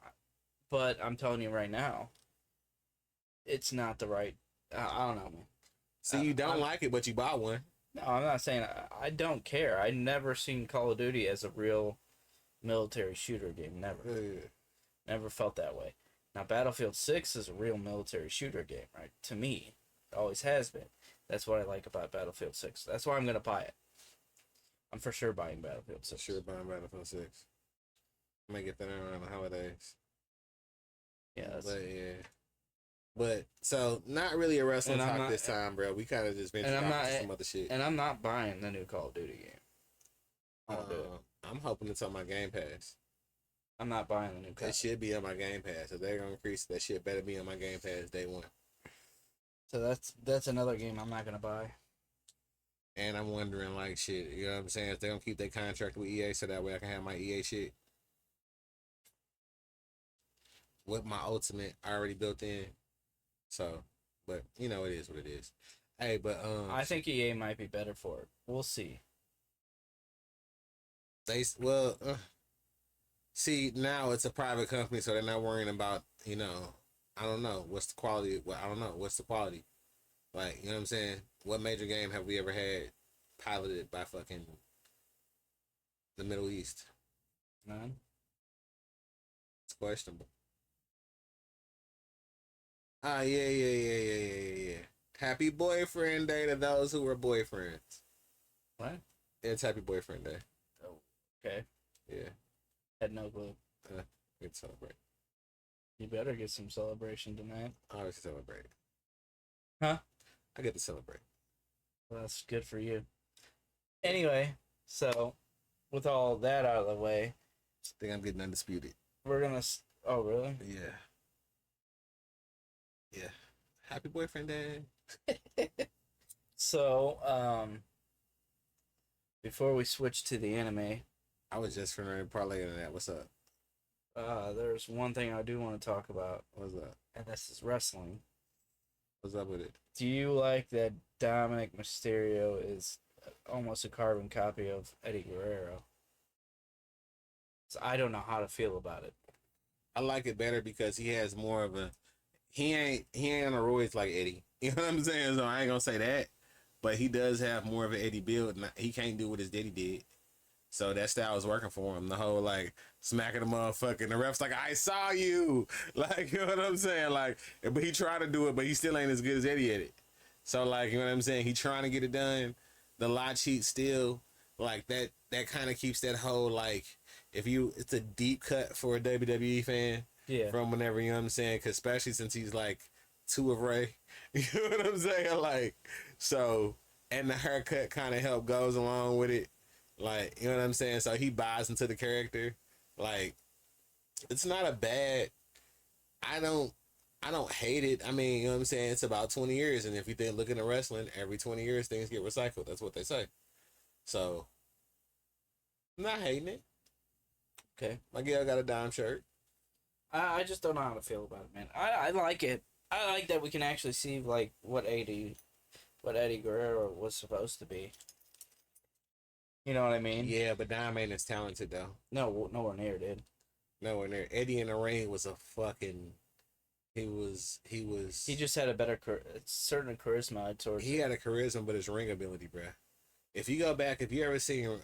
but I'm telling you right now, it's not the right. I don't know, man. See, you don't like it, but you bought one. No, I'm not saying I don't care. I never seen Call of Duty as a real military shooter game. Never. Never felt that way. Now, Battlefield 6 is a real military shooter game, right? To me, it always has been. That's what I like about Battlefield 6. That's why I'm going to buy it. I'm for sure buying Battlefield 6. For sure buying Battlefield 6. I might get that around the holidays. Yeah, But so not really a wrestling talk this time, bro. We kind of just ventured off some other shit. And I'm not buying the new Call of Duty game. I'm hoping it's on my Game Pass. I'm not buying the new Call. It should be on my Game Pass. If they're gonna increase that shit, better be on my Game Pass day one. So that's another game I'm not gonna buy. And I'm wondering, like, shit, you know what I'm saying? If they're gonna keep their contract with EA, so that way I can have my EA shit with my Ultimate already built in. So, but you know, it is what it is. Hey, but I think EA might be better for it. We'll see. See, now it's a private company, so they're not worrying about, I don't know what's the quality. Well, I don't know what's the quality. Like, you know what I'm saying? What major game have we ever had piloted by fucking the Middle East? None. It's questionable. Yeah. Happy Boyfriend Day to those who were boyfriends. What? It's Happy Boyfriend Day. Oh, okay. Yeah. Had no clue. Good celebrate. You better get some celebration tonight. I always celebrate. Huh? I get to celebrate. Well, that's good for you. Anyway, so with all that out of the way, I think I'm getting undisputed. we're gonna. Oh, really? Yeah. Yeah. Happy Boyfriend Day. So, before we switch to the anime, I was just trying to parlay into that. What's up? there's one thing I do want to talk about, What's up? and this is wrestling. What's up with it? Do you like that Dominic Mysterio is almost a carbon copy of Eddie Guerrero? So I don't know how to feel about it. I like it better because he has more of a. He ain't on the roids like Eddie. You know what I'm saying? So I ain't gonna say that, but he does have more of an Eddie build. And he can't do what his daddy did. So that style was working for him. The whole like smacking the motherfucker. And the ref's like, I saw you. Like, you know what I'm saying? Like, but he tried to do it, but he still ain't as good as Eddie at it. So like, you know what I'm saying? He trying to get it done. The lot sheet still like that. That kind of keeps that whole like, it's a deep cut for a WWE fan. Yeah. From whenever, you know what I'm saying? Cause especially since he's like two of Ray. You know what I'm saying? Like, so, and the haircut kind of goes along with it. Like, you know what I'm saying? So he buys into the character. Like, it's not a bad. I don't hate it. I mean, you know what I'm saying? It's about 20 years, and if you think looking at wrestling, every 20 years things get recycled. That's what they say. So, I'm not hating it. Okay. My girl got a dime shirt. I just don't know how to feel about it, man. I like it. I like that we can actually see like what Eddie Guerrero was supposed to be. You know what I mean? Yeah, but Dime ain't as talented though. No, nowhere near, dude. Nowhere near. Eddie in the ring was a fucking. He just had a better certain charisma towards. He had a charisma, but his ring ability, bruh. If you go back, if you ever seen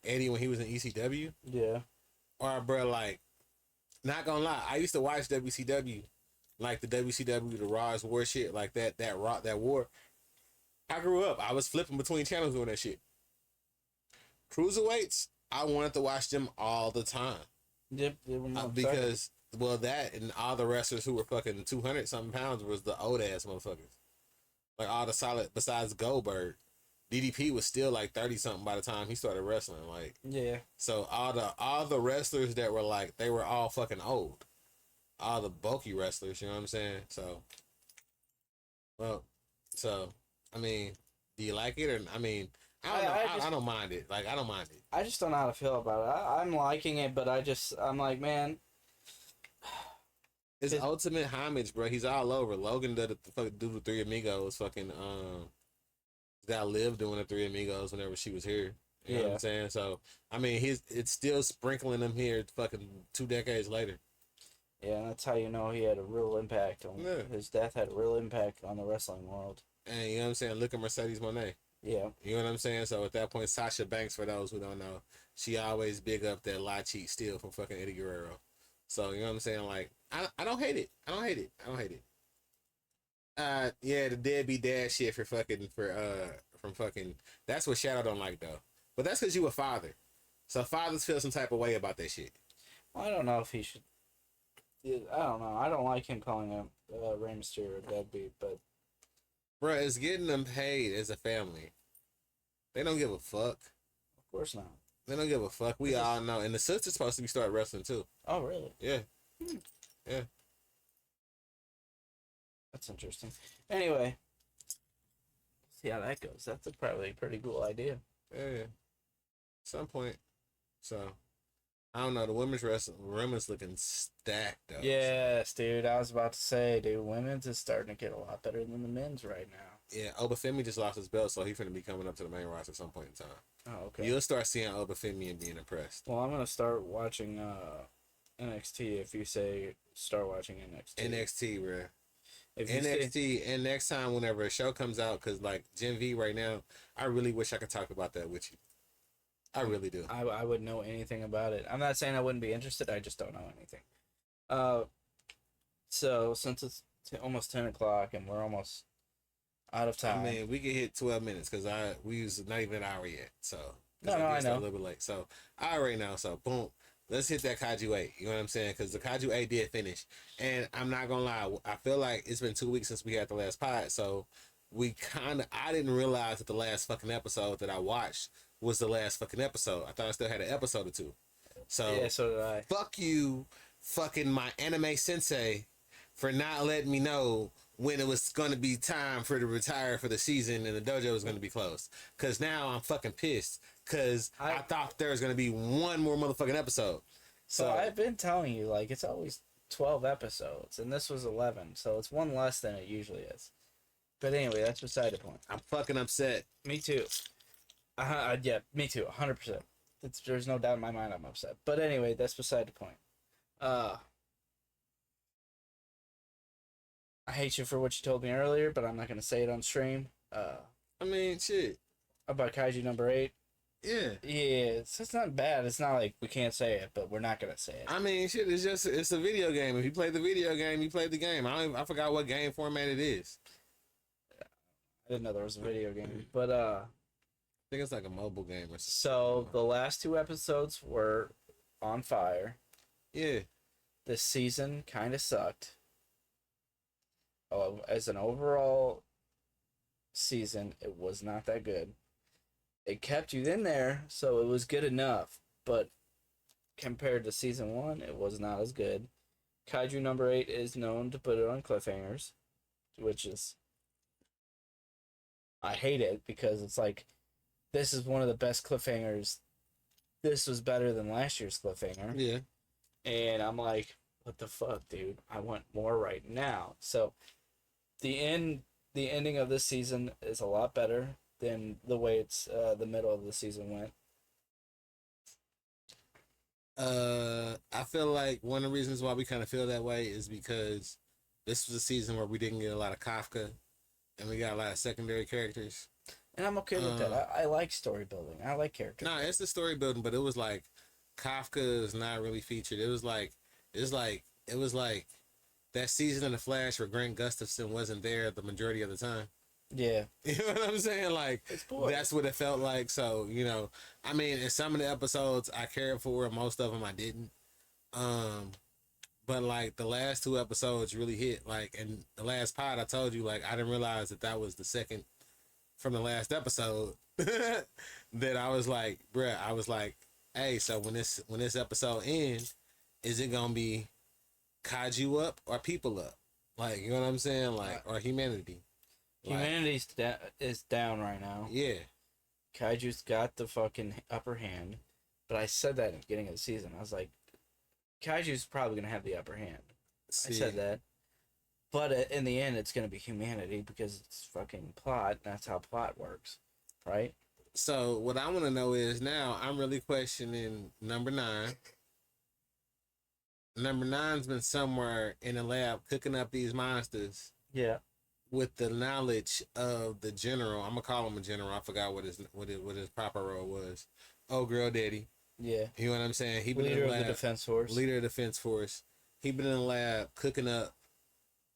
Eddie when he was in ECW, yeah, or bruh, like, not gonna lie, I used to watch WCW, like the WCW, the Raw's War shit, like that war. I grew up. I was flipping between channels doing that shit. Cruiserweights, I wanted to watch them all the time. Yep, because that and all the wrestlers who were fucking 200 something pounds was the old ass motherfuckers. Like all the solid besides Goldberg. DDP was still like 30 something by the time he started wrestling. Like, Yeah. so all the wrestlers that were like, they were all fucking old. All the bulky wrestlers, you know what I'm saying? So, well, so I mean, do you like it? Or I mean, I don't know. I don't mind it. Like, I don't mind it. I just don't know how to feel about it. I'm liking it, but I'm like, man. It's ultimate homage, bro. He's all over. Logan did the fucking do the Three Amigos. Fucking that lived doing the Three Amigos whenever she was here. You know what I'm saying? So I mean, it's still sprinkling them here. Fucking 2 decades later. Yeah, that's how you know he had a real impact on his death. Had a real impact on the wrestling world. And you know what I'm saying? Look at Mercedes Moné. Yeah. You know what I'm saying? So at that point, Sasha Banks, for those who don't know, she always big up that lie, cheat, steal from fucking Eddie Guerrero. So you know what I'm saying? Like, I don't hate it. I don't hate it. I don't hate it. Yeah, the deadbeat dad shit from fucking. That's what Shadow don't like though. But that's because you a father. So fathers feel some type of way about that shit. Well, I don't know if he should. I don't know. I don't like him calling him Rey Mysterio a deadbeat, but. Bruh, it's getting them paid as a family. They don't give a fuck. Of course not. They don't give a fuck. We all know. And the sister's supposed to be start wrestling too. Oh, really? Yeah. Yeah. That's interesting. Anyway. See how that goes. That's probably a pretty cool idea. Yeah. Some point. So, I don't know. The women's looking stacked though. Yes, dude. I was about to say, dude, women's is starting to get a lot better than the men's right now. Yeah, Obafemi just lost his belt, so he's going to be coming up to the main roster at some point in time. Oh, okay. You'll start seeing Obafemi and being impressed. Well, I'm going to start watching NXT if you say start watching NXT. NXT, bro. If you NXT, and next time whenever a show comes out, because like Gen V right now, I really wish I could talk about that with you. I really do. I would know anything about it. I'm not saying I wouldn't be interested. I just don't know anything. So since it's almost 10 o'clock and we're almost out of time. I mean, we can hit 12 minutes because we was not even an hour yet. So I know. A little bit late. So I already know. So boom, let's hit that Kaiju 8. You know what I'm saying? Because the Kaiju 8 did finish, and I'm not gonna lie. I feel like it's been 2 weeks since we had the last pod. So I didn't realize that the last fucking episode that I watched was the last fucking episode. I thought I still had an episode or two. So yeah, so did I. Fuck you, fucking my anime sensei, for not letting me know when it was going to be time for to retire for the season and the dojo was going to be closed. Because now I'm fucking pissed because I thought there was going to be one more motherfucking episode. So I've been telling you, like, it's always 12 episodes, and this was 11, so it's one less than it usually is. But anyway, that's beside the point. I'm fucking upset. Me too. Yeah, me too, 100%. There's no doubt in my mind I'm upset. But anyway, that's beside the point. I hate you for what you told me earlier, but I'm not going to say it on stream. I mean, shit. About Kaiju number 8. Yeah. Yeah, it's not bad. It's not like we can't say it, but we're not going to say it. I mean, shit, it's a video game. If you play the video game, you play the game. I forgot what game format it is. I didn't know there was a video game, but I think it's like a mobile game or something. So the last 2 episodes were on fire. Yeah. This season kind of sucked. As an overall season, it was not that good. It kept you in there, so it was good enough. But compared to season 1, it was not as good. Kaiju number 8 is known to put it on cliffhangers, which is... I hate it because it's like, this is one of the best cliffhangers. This was better than last year's cliffhanger. Yeah. And I'm like, what the fuck, dude? I want more right now. So the ending of this season is a lot better than the way it's the middle of the season went. I feel like one of the reasons why we kind of feel that way is because this was a season where we didn't get a lot of Kafka and we got a lot of secondary characters. And I'm okay with that. I like story building. I like characters. No, it's the story building, but it was like Kafka is not really featured. It was like that season of The Flash where Grant Gustafson wasn't there the majority of the time. Yeah. You know what I'm saying? Like, that's what it felt like. So, you know, I mean, in some of the episodes I cared for, most of them I didn't. But like the last 2 episodes really hit. Like, and the last pod I told you, like, I didn't realize that was the second from the last episode that I was like, bruh, I was like, hey, so when this episode ends, is it gonna be kaiju up or people up? Like, you know what I'm saying? Like, or humanity. Like, Humanity's is down right now. yeah. Kaiju's got the fucking upper hand. But I said that at the beginning of the season. I was like, Kaiju's probably going to have the upper hand. See, I said that. But in the end, it's going to be humanity because it's fucking plot. And that's how plot works. Right? so what I want to know is now I'm really questioning number 9. Number 9's been somewhere in the lab cooking up these monsters. Yeah. With the knowledge of the general. I'm gonna call him a general. I forgot what his proper role was. Oh, girl, daddy. Yeah. You know what I'm saying? He been Leader in the of lab, the Defense Force. Leader of the Defense Force. He been in the lab cooking up.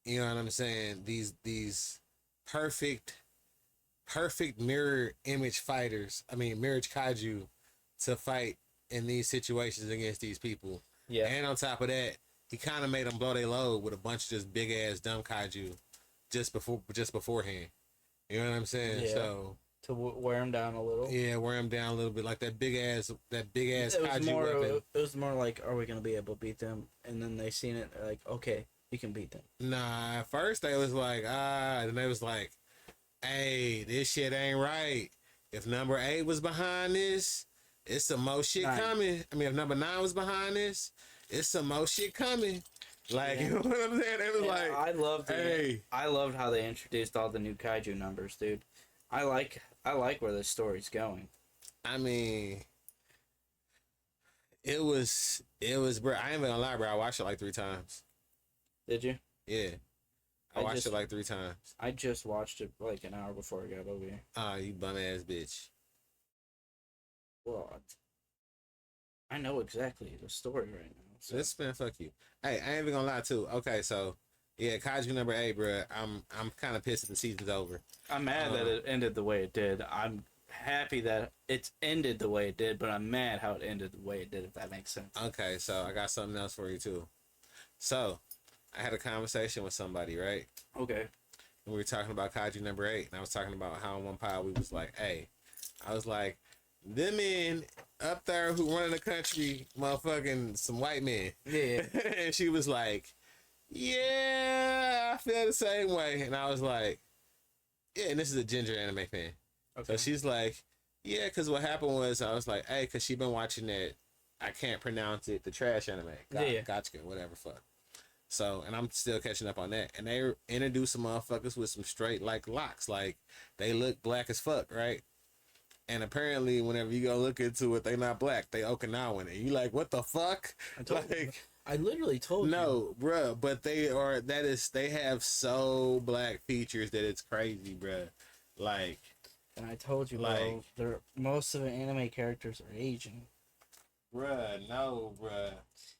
You know what I'm saying? These perfect mirror image fighters. I mean, mirror kaiju to fight in these situations against these people. Yeah. And on top of that, he kind of made them blow their load with a bunch of just big ass dumb kaiju just beforehand. You know what I'm saying? Yeah. So to wear him down a little. yeah, wear him down a little bit, like that big ass It kaiju was weapon. it was more like, are we going to be able to beat them? And then they seen it, they're like, okay, we can beat them. Nah, at first they was like, and they was like, hey, this shit ain't right. If number 8 was behind this, it's some more shit 9. coming. I mean, if number 9 was behind this, it's some more shit coming. Like, Yeah. you know what I'm saying? They was And like, I loved how they introduced all the new kaiju numbers, dude. I like where this story's going. I mean, it was, bro. I ain't even gonna lie, bro. I watched it like 3 times. Did you? Yeah. I I watched just- it like 3 times. I just watched it like an hour before I got over here. Ah, you bum ass bitch. What? I know exactly the story right now. So. This man, fuck you. Hey, I ain't even gonna lie too. Okay, so yeah, Kaiju number 8, bro. I'm kind of pissed that the season's over. I'm mad that it ended the way it did. I'm happy that it's ended the way it did, but I'm mad how it ended the way it did, if that makes sense. Okay, so I got something else for you too. So I had a conversation with somebody, right? Okay. And we were talking about Kaiju number 8, and I was talking about how in one pod we was like, hey, I was like, them men up there who running the country, motherfucking some white men. Yeah. And she was like, yeah, I feel the same way. And I was like, yeah, and this is a ginger anime fan. Okay. So she's like, yeah, because what happened was, I was like, hey, because she been watching that, I can't pronounce it, the trash anime. Yeah. Gotcha, whatever, fuck. So, and I'm still catching up on that. And they introduced some motherfuckers with some straight, like, locks. Like, they look black as fuck, right? And apparently, whenever you go look into it, they not black. They Okinawan. And you like, what the fuck? I literally told you. No, bruh. But they have so black features that it's crazy, bruh. Like, And I told you, like, bro, most of the anime characters are Asian. bruh, no, bruh.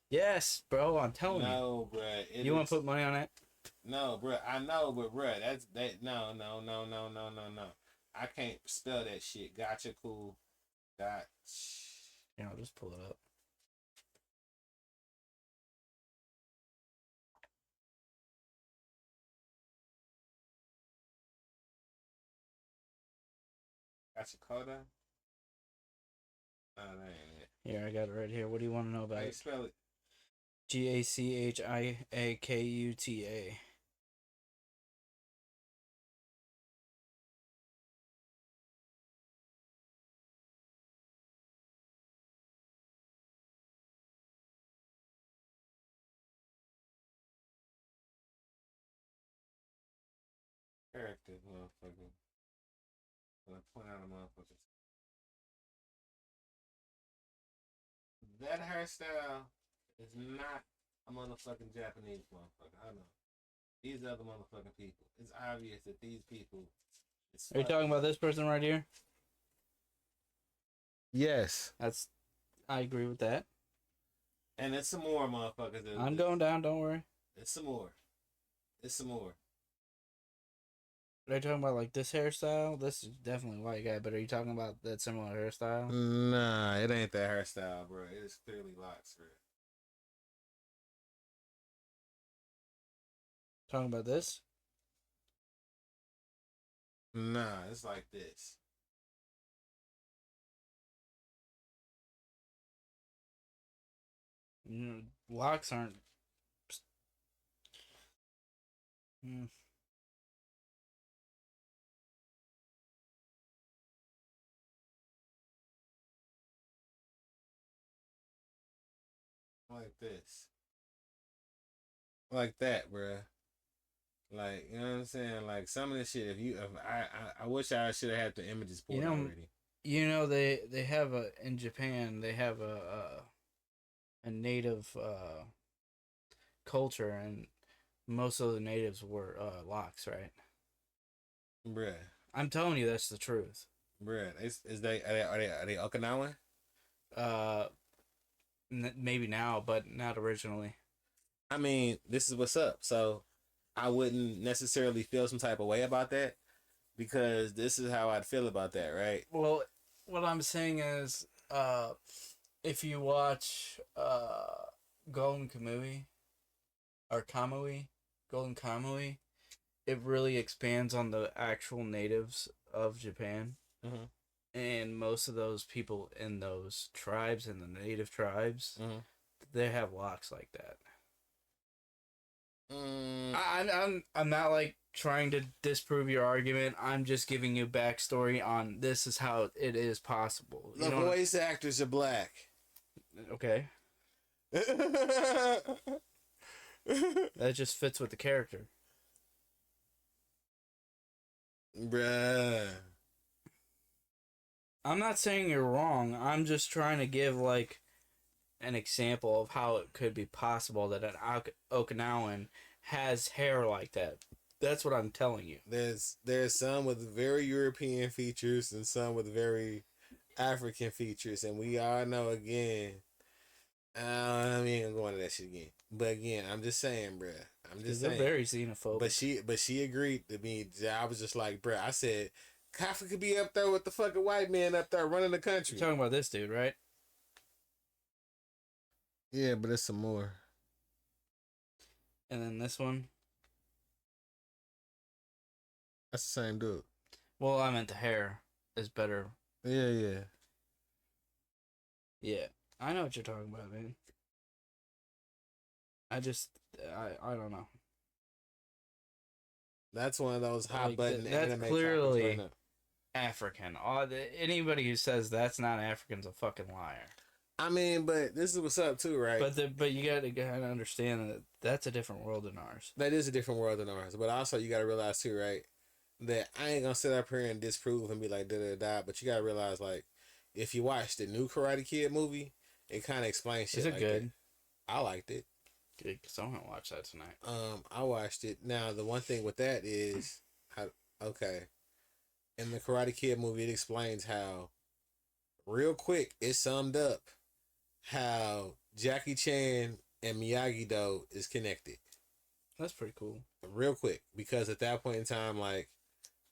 Yes, bro, I'm telling you. No, bruh. You want to put money on that? No, bruh. I know, but bruh, no. I can't spell that shit. Gotcha, cool. Got. Yeah, I'll just pull it up. Gotcha, Coda. No, that ain't it. Here, I got it right here. What do you want to know about How you it? spell it? GACHIAKUTA. Character, motherfucker. I'm gonna point out a motherfucker. That hairstyle is not a motherfucking Japanese motherfucker. I know. These other motherfucking people. It's obvious that these people. Are you talking about this person right here? Yes. I agree with that. And it's some more motherfuckers. I'm going down, don't worry. It's some more. Are you talking about like this hairstyle? This is definitely a white guy, but are you talking about that similar hairstyle? Nah, it ain't that hairstyle, bro. It's clearly locks, bro. Talking about this? Nah, it's like this. Locks aren't. Mm. Like this. Like that, bruh. Like, you know what I'm saying? Like some of this shit, I wish I should have had the images pulled already. They have in Japan they have a native culture, and most of the natives were locks, right? Bruh. I'm telling you, that's the truth. Bruh. Are they Okinawan? Uh, maybe now, but not originally. I mean, this is what's up. So I wouldn't necessarily feel some type of way about that because this is how I'd feel about that, right? Well, what I'm saying is, if you watch Golden Kamui or Kamui, Golden Kamui, it really expands on the actual natives of Japan. Mm-hmm. And most of those people in those tribes, in the native tribes, Mm-hmm. they have locks like that. Mm. I'm not like trying to disprove your argument. I'm just giving you backstory on this is how it is possible. The voice actors are black. Okay. That just fits with the character. Bruh. I'm not saying you're wrong. I'm just trying to give like an example of how it could be possible that an Okinawan has hair like that. That's what I'm telling you. There's some with very European features and some with very African features, and we all know again. I mean, I'm going to that shit again, but again, I'm just saying, bruh. I'm just saying. They're very xenophobic. But she agreed to me. I was just like, bruh. I said, Kafka could be up there with the fucking white man up there running the country. You're talking about this dude, right? Yeah, but there's some more. And then this one. That's the same dude. Well, I meant the hair is better. Yeah. Yeah, I know what you're talking about, man. I don't know. That's one of those hot Like, button that's anime clearly topics right now. African. Anybody who says that's not African's a fucking liar. I mean, but this is what's up too, right? But you gotta understand that that's a different world than ours. That is a different world than ours. But also, you gotta realize too, right? That I ain't gonna sit up here and disprove and be like da da da. But you gotta realize, like, if you watch the new Karate Kid movie, it kind of explains shit. Is it like good? That. I liked it. Good, because I'm gonna watch that tonight. I watched it. Now the one thing with that is okay. In the Karate Kid movie, it explains how, real quick, it summed up how Jackie Chan and Miyagi-Do is connected. That's pretty cool. Real quick, because at that point in time, like,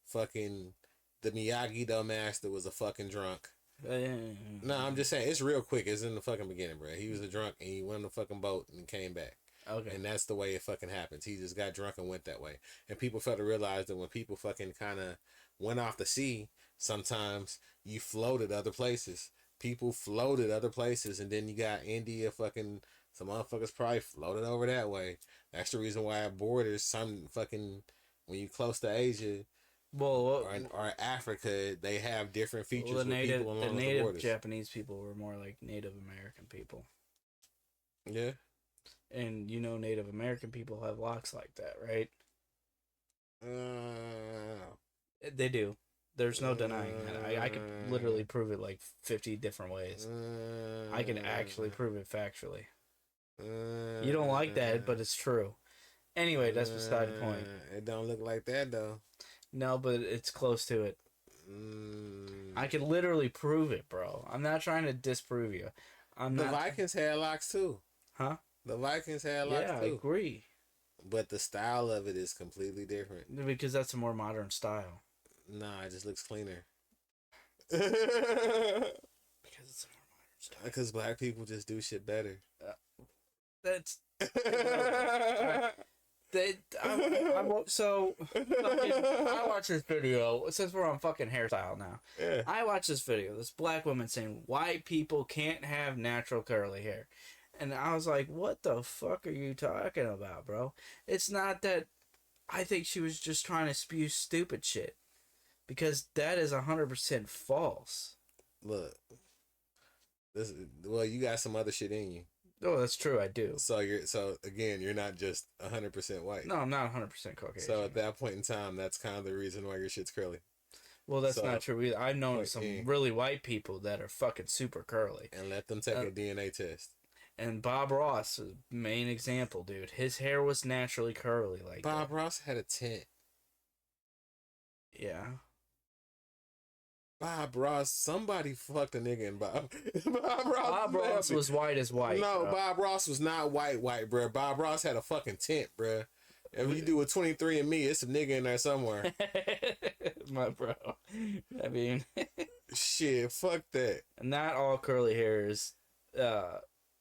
fucking the Miyagi-Do master was a fucking drunk. No, I'm just saying, it's real quick. It's in the fucking beginning, bro. He was a drunk and he went on the fucking boat and came back. Okay. And that's the way it fucking happens. He just got drunk and went that way. And people fail to realize that when people fucking kind of went off the sea, sometimes you floated other places. People floated other places, and then you got India fucking, some motherfuckers probably floated over that way. That's the reason why at borders, some fucking, when you close to Asia, or Africa, they have different features with people along the borders. Japanese people were more like Native American people. Yeah. And you know Native American people have locks like that, right? They do. There's no denying that. I could literally prove it like 50 different ways. I can actually prove it factually. You don't like that, but it's true. Anyway, that's beside the point. It don't look like that, though. No, but it's close to it. I can literally prove it, bro. I'm not trying to disprove you. The Vikings had locks, too. Huh? The Vikings had locks, too. Yeah, I agree. But the style of it is completely different. Because that's a more modern style. Nah, it just looks cleaner. Because it's a more modern style. Because black people just do shit better. That's... I watched this video, since we're on fucking hairstyle now. Yeah. I watched this video, this black woman saying white people can't have natural curly hair. And I was like, what the fuck are you talking about, bro? It's not that. I think she was just trying to spew stupid shit. Because that is 100% false. Look. Well, you got some other shit in you. Oh, that's true, I do. So you're not just 100% white. No, I'm not 100% Caucasian. So at that point in time, that's kind of the reason why your shit's curly. Well, that's not true either. I've known some yeah. really white people that are fucking super curly. And let them take a DNA test. And Bob Ross is the main example, dude. His hair was naturally curly like Bob that. Ross had a tint. Yeah. Bob Ross, somebody fucked a nigga in Bob. Bob Ross was white as white. No, bro. Bob Ross was not white, bro. Bob Ross had a fucking tint, bro. If you do a 23andMe, it's a nigga in there somewhere. My bro. I mean, shit, fuck that. not all curly hair is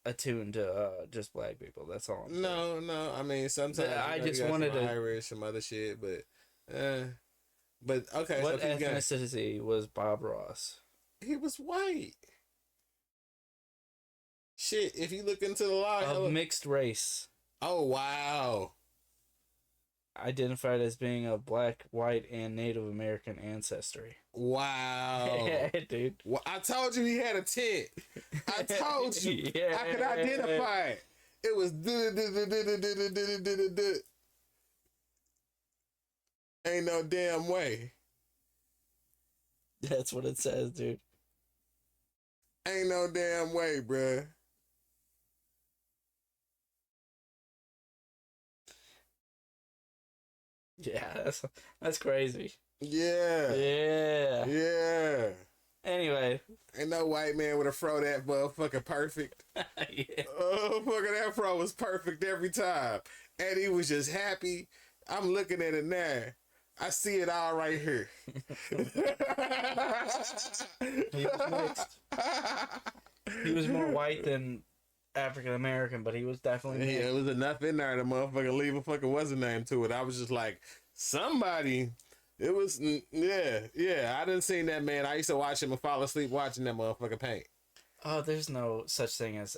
attuned to just black people. That's all. No. I mean, sometimes I just you got wanted some to Irish, some other shit, but okay. What so ethnicity was Bob Ross? he was white. Shit, if you look into the law, Of mixed race. oh wow. Identified as being of black, white, and Native American ancestry. Wow. Yeah, dude. Well, I told you he had a tint. I told you. Yeah. I could identify it. It was ain't no damn way. That's what it says, dude. Ain't no damn way, bruh. Yeah, that's crazy. Yeah. Yeah. Yeah. Anyway. Ain't no white man with a fro that motherfucking perfect. Yeah. Oh, fucking that fro was perfect every time. And he was just happy. I'm looking at it now. I see it all right here. He was mixed. He was more white than African American, but he was definitely mixed. Yeah, it was enough in there to motherfucker leave a fucking what's the name to it. I was just like, somebody. It was, yeah. I didn't see that man. I used to watch him and fall asleep watching that motherfucker paint. Oh, there's no such thing as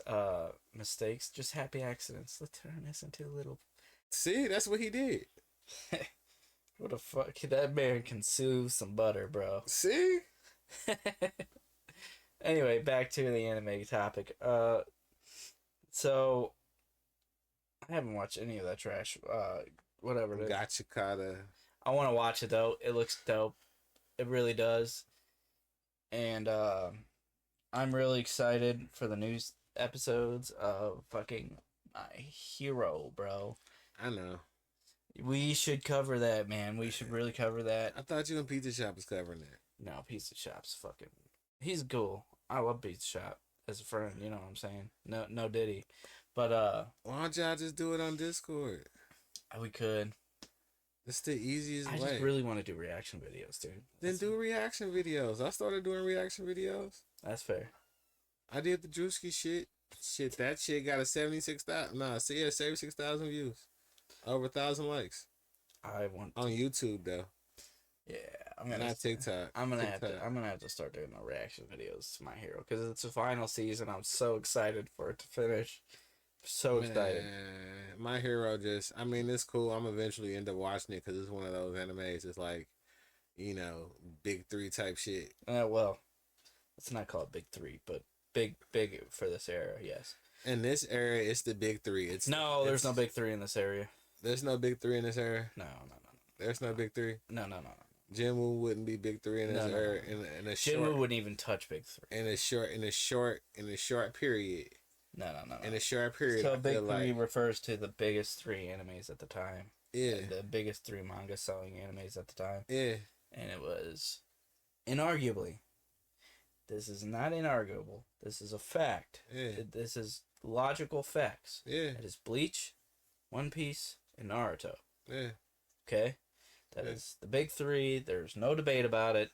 mistakes, just happy accidents. Let's turn this into a little. See, that's what he did. What the fuck? That man can sue some butter, bro. See? Anyway, back to the anime topic. So I haven't watched any of that trash. Whatever it is. Gotcha, Kata. I want to watch it though. It looks dope. It really does. And I'm really excited for the new episodes of fucking My Hero, bro. I know. We should cover that, man. We should really cover that. I thought you and Pizza Shop was covering that. No, Pizza Shop's fucking. He's cool. I love Pizza Shop as a friend. You know what I'm saying? No Diddy, but why don't y'all just do it on Discord? we could. It's the easiest I way. just really want to do reaction videos, dude. Then do reaction videos. I started doing reaction videos. That's fair. I did the Drewski shit. Shit, that shit got a 76,000 views. Over 1,000 likes. I want on YouTube though. Yeah, I'm gonna. Not TikTok. I'm gonna TikTok. have to start doing my reaction videos to My Hero because it's the final season. I'm so excited for it to finish. So excited. Man, My Hero just. I mean, it's cool. I'm eventually end up watching it because it's one of those animes. It's like, you know, big three type shit. Well, it's not called Big Three, but big for this era. Yes. In this era, it's the big three. There's no Big Three in this area. There's no big three in this era. No. There's no big three. No. Jinwoo wouldn't be big three in this era. In a short. Jinwoo wouldn't even touch Big Three. In a short period. No. In a short period. So Big Three refers to the biggest three animes at the time. Yeah. The biggest three manga selling animes at the time. Yeah. And it was inarguably. This is not inarguable. This is a fact. Yeah. This is logical facts. Yeah. It is Bleach, One Piece, and Naruto. Yeah. Okay? That is the big three. There's no debate about it.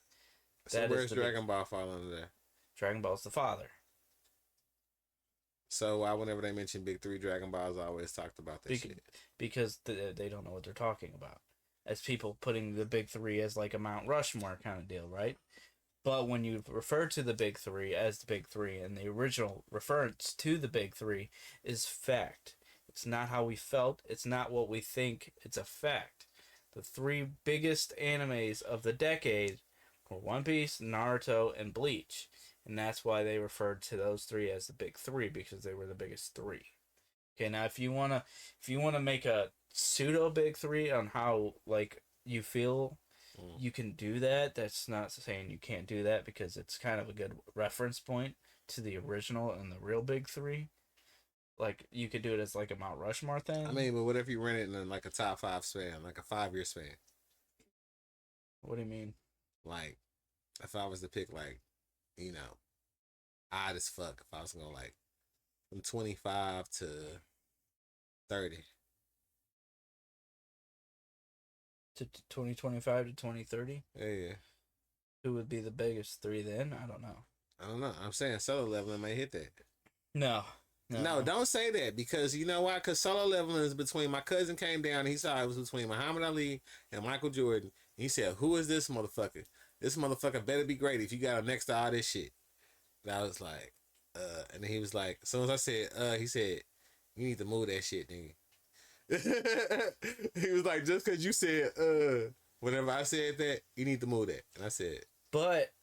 So where's Dragon Ball fall under there? Dragon Ball's the father. So why whenever they mention Big Three, Dragon Ball's always talked about that shit? Because they don't know what they're talking about. As people putting the big three as like a Mount Rushmore kind of deal, right? But when you refer to the big three as the big three, and the original reference to the big three is fact. It's not how we felt. It's not what we think. It's a fact. The three biggest animes of the decade were One Piece, Naruto, and Bleach. And that's why they referred to those three as the big three, because they were the biggest three. Okay, now if you wanna make a pseudo big three on how like you feel, you can do that. That's not saying you can't do that, because it's kind of a good reference point to the original and the real big three. Like you could do it as like a Mount Rushmore thing. I mean, but what if you run it in like a top 5 span, like a 5-year span? What do you mean? Like, if I was to pick, like, you know, odd as fuck, if I was going like from 25 to 30. To 2025 to 2030? Yeah. Who would be the biggest three then? I don't know. I don't know. I'm saying Solo Leveling may hit that. No. No, don't say that, because you know why? Because Solo Leveling is between, my cousin came down and he saw it was between Muhammad Ali and Michael Jordan. He said, "Who is this motherfucker? This motherfucker better be great if you got him next to all this shit." And I was like, and then he was like, as soon as I said, he said, "You need to move that shit, nigga." He was like, "Just because you said, whenever I said that, you need to move that." And I said, But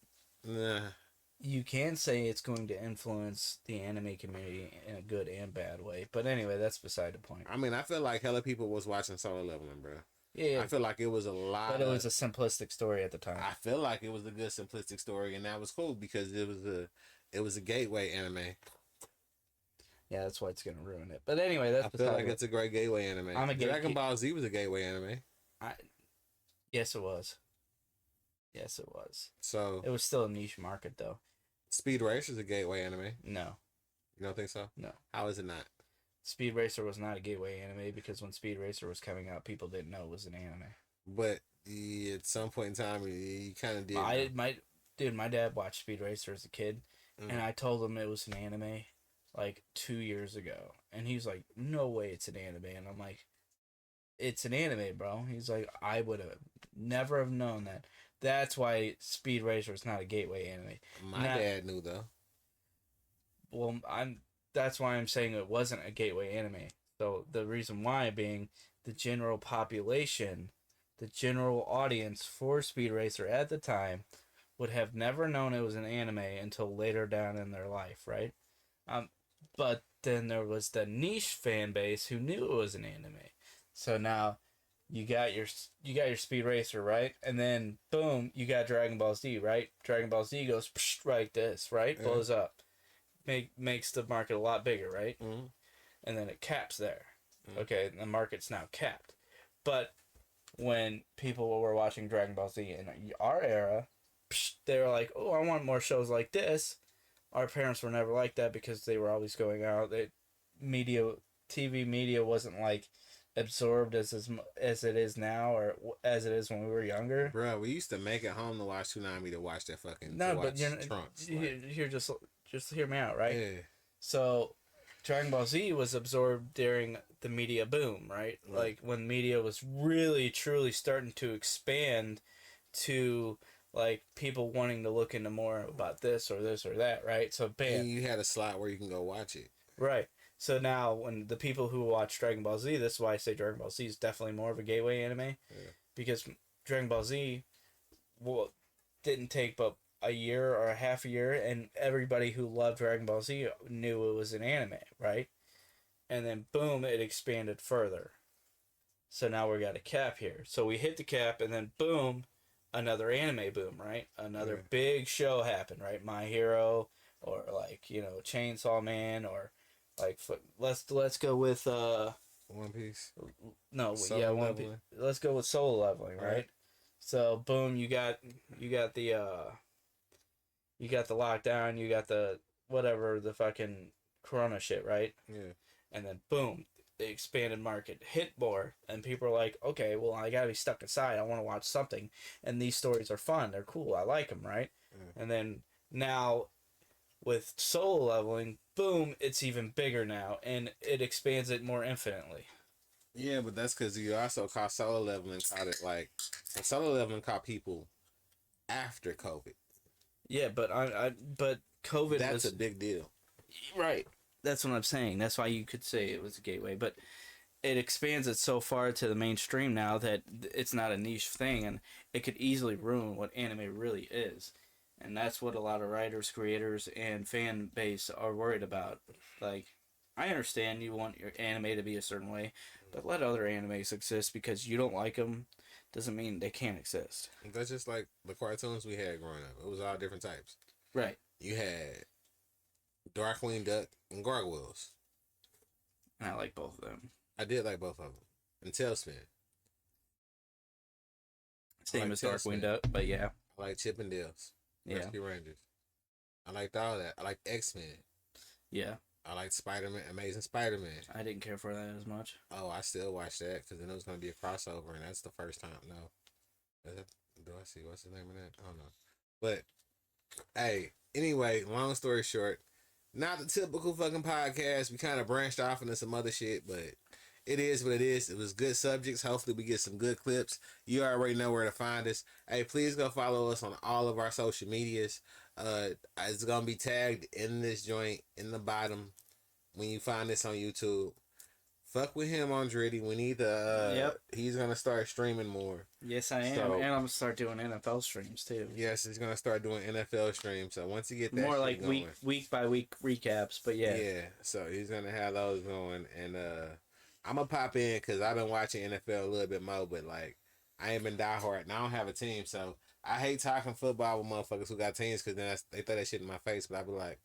nah. you can say it's going to influence the anime community in a good and bad way. But anyway, that's beside the point. I mean, I feel like hella people was watching Solo Leveling, bro. Yeah. I feel like it was a lot. But it was a simplistic story at the time. I feel like it was a good simplistic story, and that was cool because it was a gateway anime. Yeah, that's why it's gonna ruin it. But anyway, that's. I feel like it's a great gateway anime. Dragon Ball Z was a gateway anime. Yes, it was. Yes, it was. So it was still a niche market, though. Speed Racer is a gateway anime. No. You don't think so? No. How is it not? Speed Racer was not a gateway anime because when Speed Racer was coming out, people didn't know it was an anime. But at some point in time, you kind of did. My dad watched Speed Racer as a kid, and I told him it was an anime like 2 years ago, and he was like, "No way, it's an anime," and I'm like, "It's an anime, bro." He's like, "I would have never have known that." That's why Speed Racer is not a gateway anime. My dad knew though. Well, that's why I'm saying it wasn't a gateway anime. So the reason why being the general population, the general audience for Speed Racer at the time would have never known it was an anime until later down in their life, right? But then there was the niche fan base who knew it was an anime. So now you got your Speed Racer, right? And then boom, you got Dragon Ball Z, right? Dragon Ball Z goes like this, right? Yeah. Blows up. Makes the market a lot bigger, right? Mm-hmm. And then it caps there. Mm-hmm. Okay, the market's now capped. But when people were watching Dragon Ball Z in our era, they were like, "Oh, I want more shows like this." Our parents were never like that because they were always going out. TV media wasn't like absorbed as it is now, or as it is when we were younger. Bro, we used to make it home to watch Tsunami to watch that fucking. No, but Trunks. Here, just hear me out, right? Yeah. So, Dragon Ball Z was absorbed during the media boom, right? Like when media was really, truly starting to expand to like people wanting to look into more about this or that, right? So, bam. And you had a slot where you can go watch it. Right. So now, when the people who watch Dragon Ball Z, this is why I say Dragon Ball Z is definitely more of a gateway anime, because Dragon Ball Z, didn't take but a year or a half a year, and everybody who loved Dragon Ball Z knew it was an anime, right? And then boom, it expanded further. So now we got a cap here. So we hit the cap, and then boom, another anime boom, right? Another big show happened, right? My Hero, or like Chainsaw Man, or like let's go with One Piece. No, One Piece. Let's go with Solo Leveling, right? So boom, you got the lockdown, you got the whatever, the fucking Corona shit, right? Yeah. And then boom, the expanded market hit more, and people are like, okay, well, I gotta be stuck inside. I want to watch something, and these stories are fun. They're cool. I like them, right? And then now with Solo Leveling, boom, it's even bigger now, and it expands it more infinitely. Yeah, but that's because you also caught solo leveling caught it like solo leveling caught people after COVID. Yeah, but but COVID That's was a big deal. right. That's what I'm saying. That's why you could say it was a gateway, but it expands it so far to the mainstream now that it's not a niche thing, and it could easily ruin what anime really is. And that's what a lot of writers, creators, and fan base are worried about. Like, I understand you want your anime to be a certain way, but let other animes exist because you don't like them doesn't mean they can't exist. That's just like the cartoons we had growing up. It was all different types. Right. You had Darkwing Duck and Gargoyles. And I like both of them. I did like both of them. And Tailspin. Same like as Darkwing Tailspin. Duck, but yeah. I like Chip and Dale's. Yeah. Rescue Rangers. I liked all that. I liked X-Men. Yeah. I liked Spider-Man, Amazing Spider-Man. I didn't care for that as much. Oh, I still watch that because then it was going to be a crossover, and that's the first time. No. Do I see? What's the name of that? I don't know. But, hey, anyway, long story short, not the typical fucking podcast. We kind of branched off into some other shit, but it is what it is. It was good subjects. Hopefully we get some good clips. You already know where to find us. Hey, please go follow us on all of our social medias. It's gonna be tagged in this joint in the bottom when you find this on YouTube. Fuck with him on Drity. We need to. Yep. He's gonna start streaming more. Yes, I am, So- and I'm gonna start doing NFL streams too. Yes, he's gonna start doing NFL streams. So once you get that More shit like going, week by week recaps, but yeah. So he's gonna have those going, and I'm gonna pop in because I've been watching NFL a little bit more, but like I ain't been diehard, and I don't have a team, so I hate talking football with motherfuckers who got teams because then they throw that shit in my face. But I be like,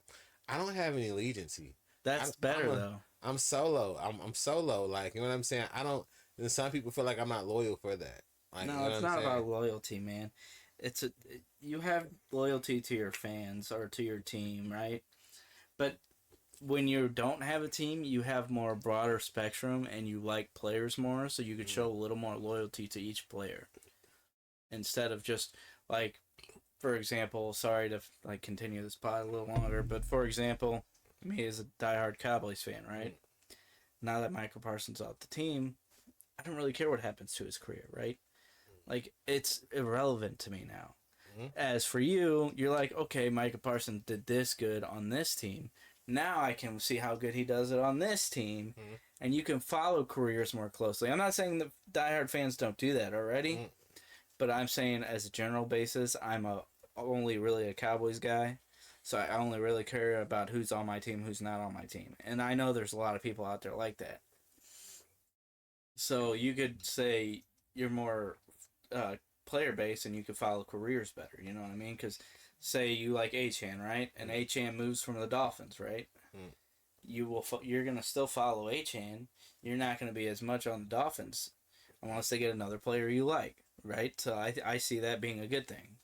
I don't have any allegiance. That's better though. I'm solo. I'm solo. Like, you know what I'm saying? I don't. And some people feel like I'm not loyal for that. Like, No, you know it's what I'm not saying? about loyalty, man. You have loyalty to your fans or to your team, right? But when you don't have a team, you have more broader spectrum and you like players more, so you could show a little more loyalty to each player instead of just like, for example, sorry to like continue this pod a little longer, but for example, me as a diehard Cowboys fan, right? Now that Michael Parsons off the team, I don't really care what happens to his career, right? Like, it's irrelevant to me now. As for you, you're like, okay, Michael Parsons did this good on this team. Now I can see how good he does it on this team, and you can follow careers more closely. I'm not saying the diehard fans don't do that already, but I'm saying as a general basis, I'm only really a Cowboys guy, so I only really care about who's on my team, who's not on my team. And I know there's a lot of people out there like that. So you could say you're more player base and you could follow careers better. You know what I mean? Because say you like A-Chan, right? And A-Chan moves from the Dolphins, right? You're gonna still follow A-Chan. You're not gonna be as much on the Dolphins unless they get another player you like, right? So I see that being a good thing.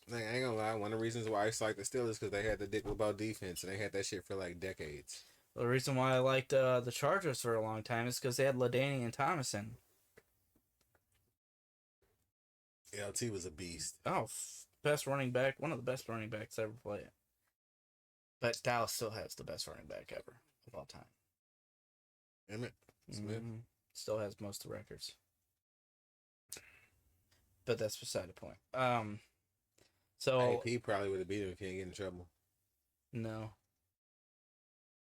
Like, I ain't gonna lie, one of the reasons why I used to like the Steelers because they had the dick about defense and they had that shit for like decades. The reason why I liked the Chargers for a long time is because they had LaDainian and Thomason. LT was a beast. Oh, best running back, one of the best running backs ever played. But Dallas still has the best running back ever of all time. Emmett Smith. Mhm. Still has most of the records. But that's beside the point. So AP probably would have beat him if he didn't get in trouble. no,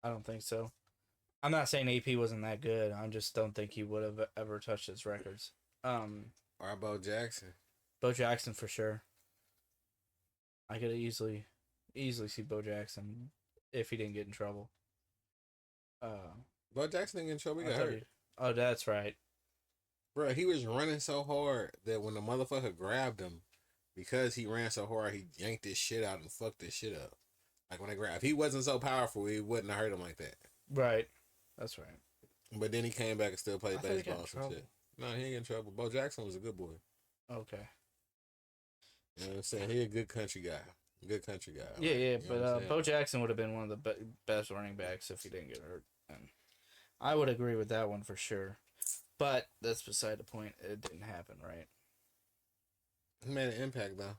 I don't think so. I'm not saying AP wasn't that good. I just don't think he would have ever touched his records. Or Bo Jackson. Bo Jackson for sure. I could easily see Bo Jackson if he didn't get in trouble. Bo Jackson didn't get in trouble. He I got thought hurt. Oh, that's right. Bro, he was running so hard that when the motherfucker grabbed him, because he ran so hard, he yanked his shit out and fucked his shit up. Like when they grabbed, if he wasn't so powerful, he wouldn't have hurt him like that. Right. That's right. But then he came back and still played I thought he got baseball in and some trouble. shit. No, he ain't get in trouble. Bo Jackson was a good boy. Okay. You know what I'm saying? He a good country guy. Good country guy. Yeah, You know but what I'm saying? Bo Jackson would have been one of the best running backs if he didn't get hurt. And I would agree with that one for sure. But that's beside the point. It didn't happen, right? He made an impact though.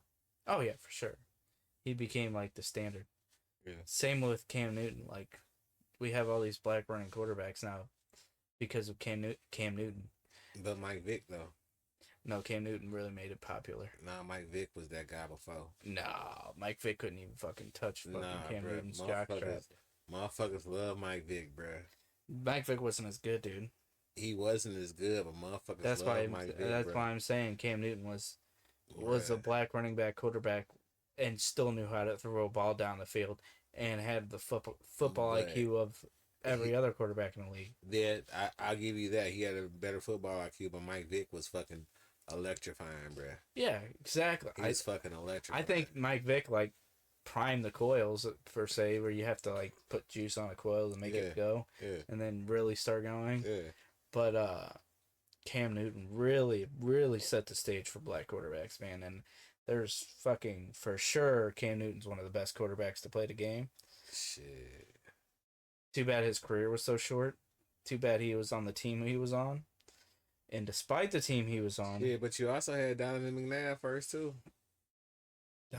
Oh, yeah, for sure. He became like the standard. Yeah. Same with Cam Newton. Like, we have all these black running quarterbacks now because of Cam Newton. But Mike Vick though. No, Cam Newton really made it popular. Nah, Mike Vick was that guy before. No, Mike Vick couldn't even fucking touch fucking Cam bruh. Newton's jockstrap. Motherfuckers love Mike Vick, bruh. Mike Vick wasn't as good, dude. He wasn't as good, but motherfuckers love Mike Vick, That's bruh. why I'm saying Cam Newton was a black running back quarterback and still knew how to throw a ball down the field and had the football But IQ of every other quarterback in the league. Yeah, I'll give you that. He had a better football IQ, but Mike Vick was fucking electrifying, bruh. Yeah, exactly. He was fucking electrifying. I think Mike Vick like primed the coils per se, where you have to like put juice on a coil to make it go, and then really start going. Yeah. But Cam Newton really set the stage for black quarterbacks, man. And there's fucking for sure Cam Newton's one of the best quarterbacks to play the game. Shit. Too bad his career was so short. Too bad he was on the team he was on. And despite the team he was on... Yeah, but you also had Donovan McNabb first, too.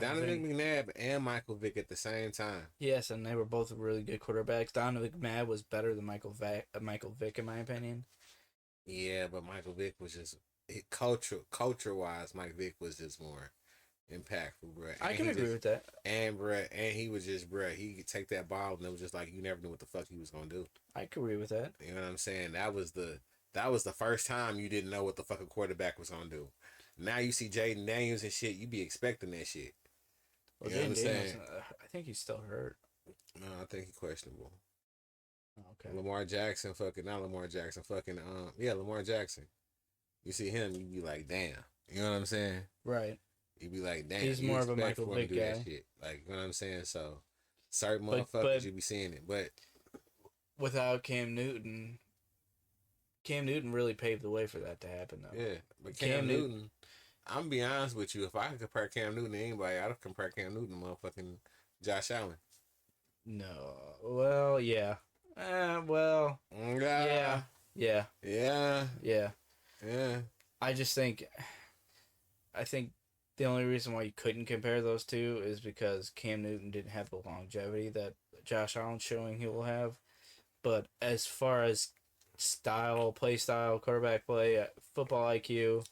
Donovan McNabb and Michael Vick at the same time. Yes, and they were both really good quarterbacks. Donovan McNabb was better than Michael Vick, in my opinion. Yeah, but Michael Vick was just... Culture-wise, Mike Vick was just more impactful, bro. I can agree with that. And, bro, and he was just, bro, he could take that ball and it was just like you never knew what the fuck he was going to do. I can agree with that. You know what I'm saying? That was the first time you didn't know what the fucking quarterback was gonna do. Now you see Jaden Daniels and shit, you be expecting that shit. Well, you know what I'm saying? I think he's still hurt. No, I think he's questionable. Okay. Lamar Jackson, Lamar Jackson. You see him, you be like, damn. You know what I'm saying? Right. You be like, damn. He's more of a Michael Vick guy. That shit. Like, you know what I'm saying? So, certain motherfuckers, you be seeing it. But without Cam Newton really paved the way for that to happen, though. Yeah, but Cam Newton, I'm gonna be honest with you. If I could compare Cam Newton to anybody, I'd compare Cam Newton to motherfucking Josh Allen. No. Well, yeah. Yeah. Yeah. Yeah. Yeah. Yeah. I think the only reason why you couldn't compare those two is because Cam Newton didn't have the longevity that Josh Allen's showing he will have. But as far as play style, quarterback play, football IQ,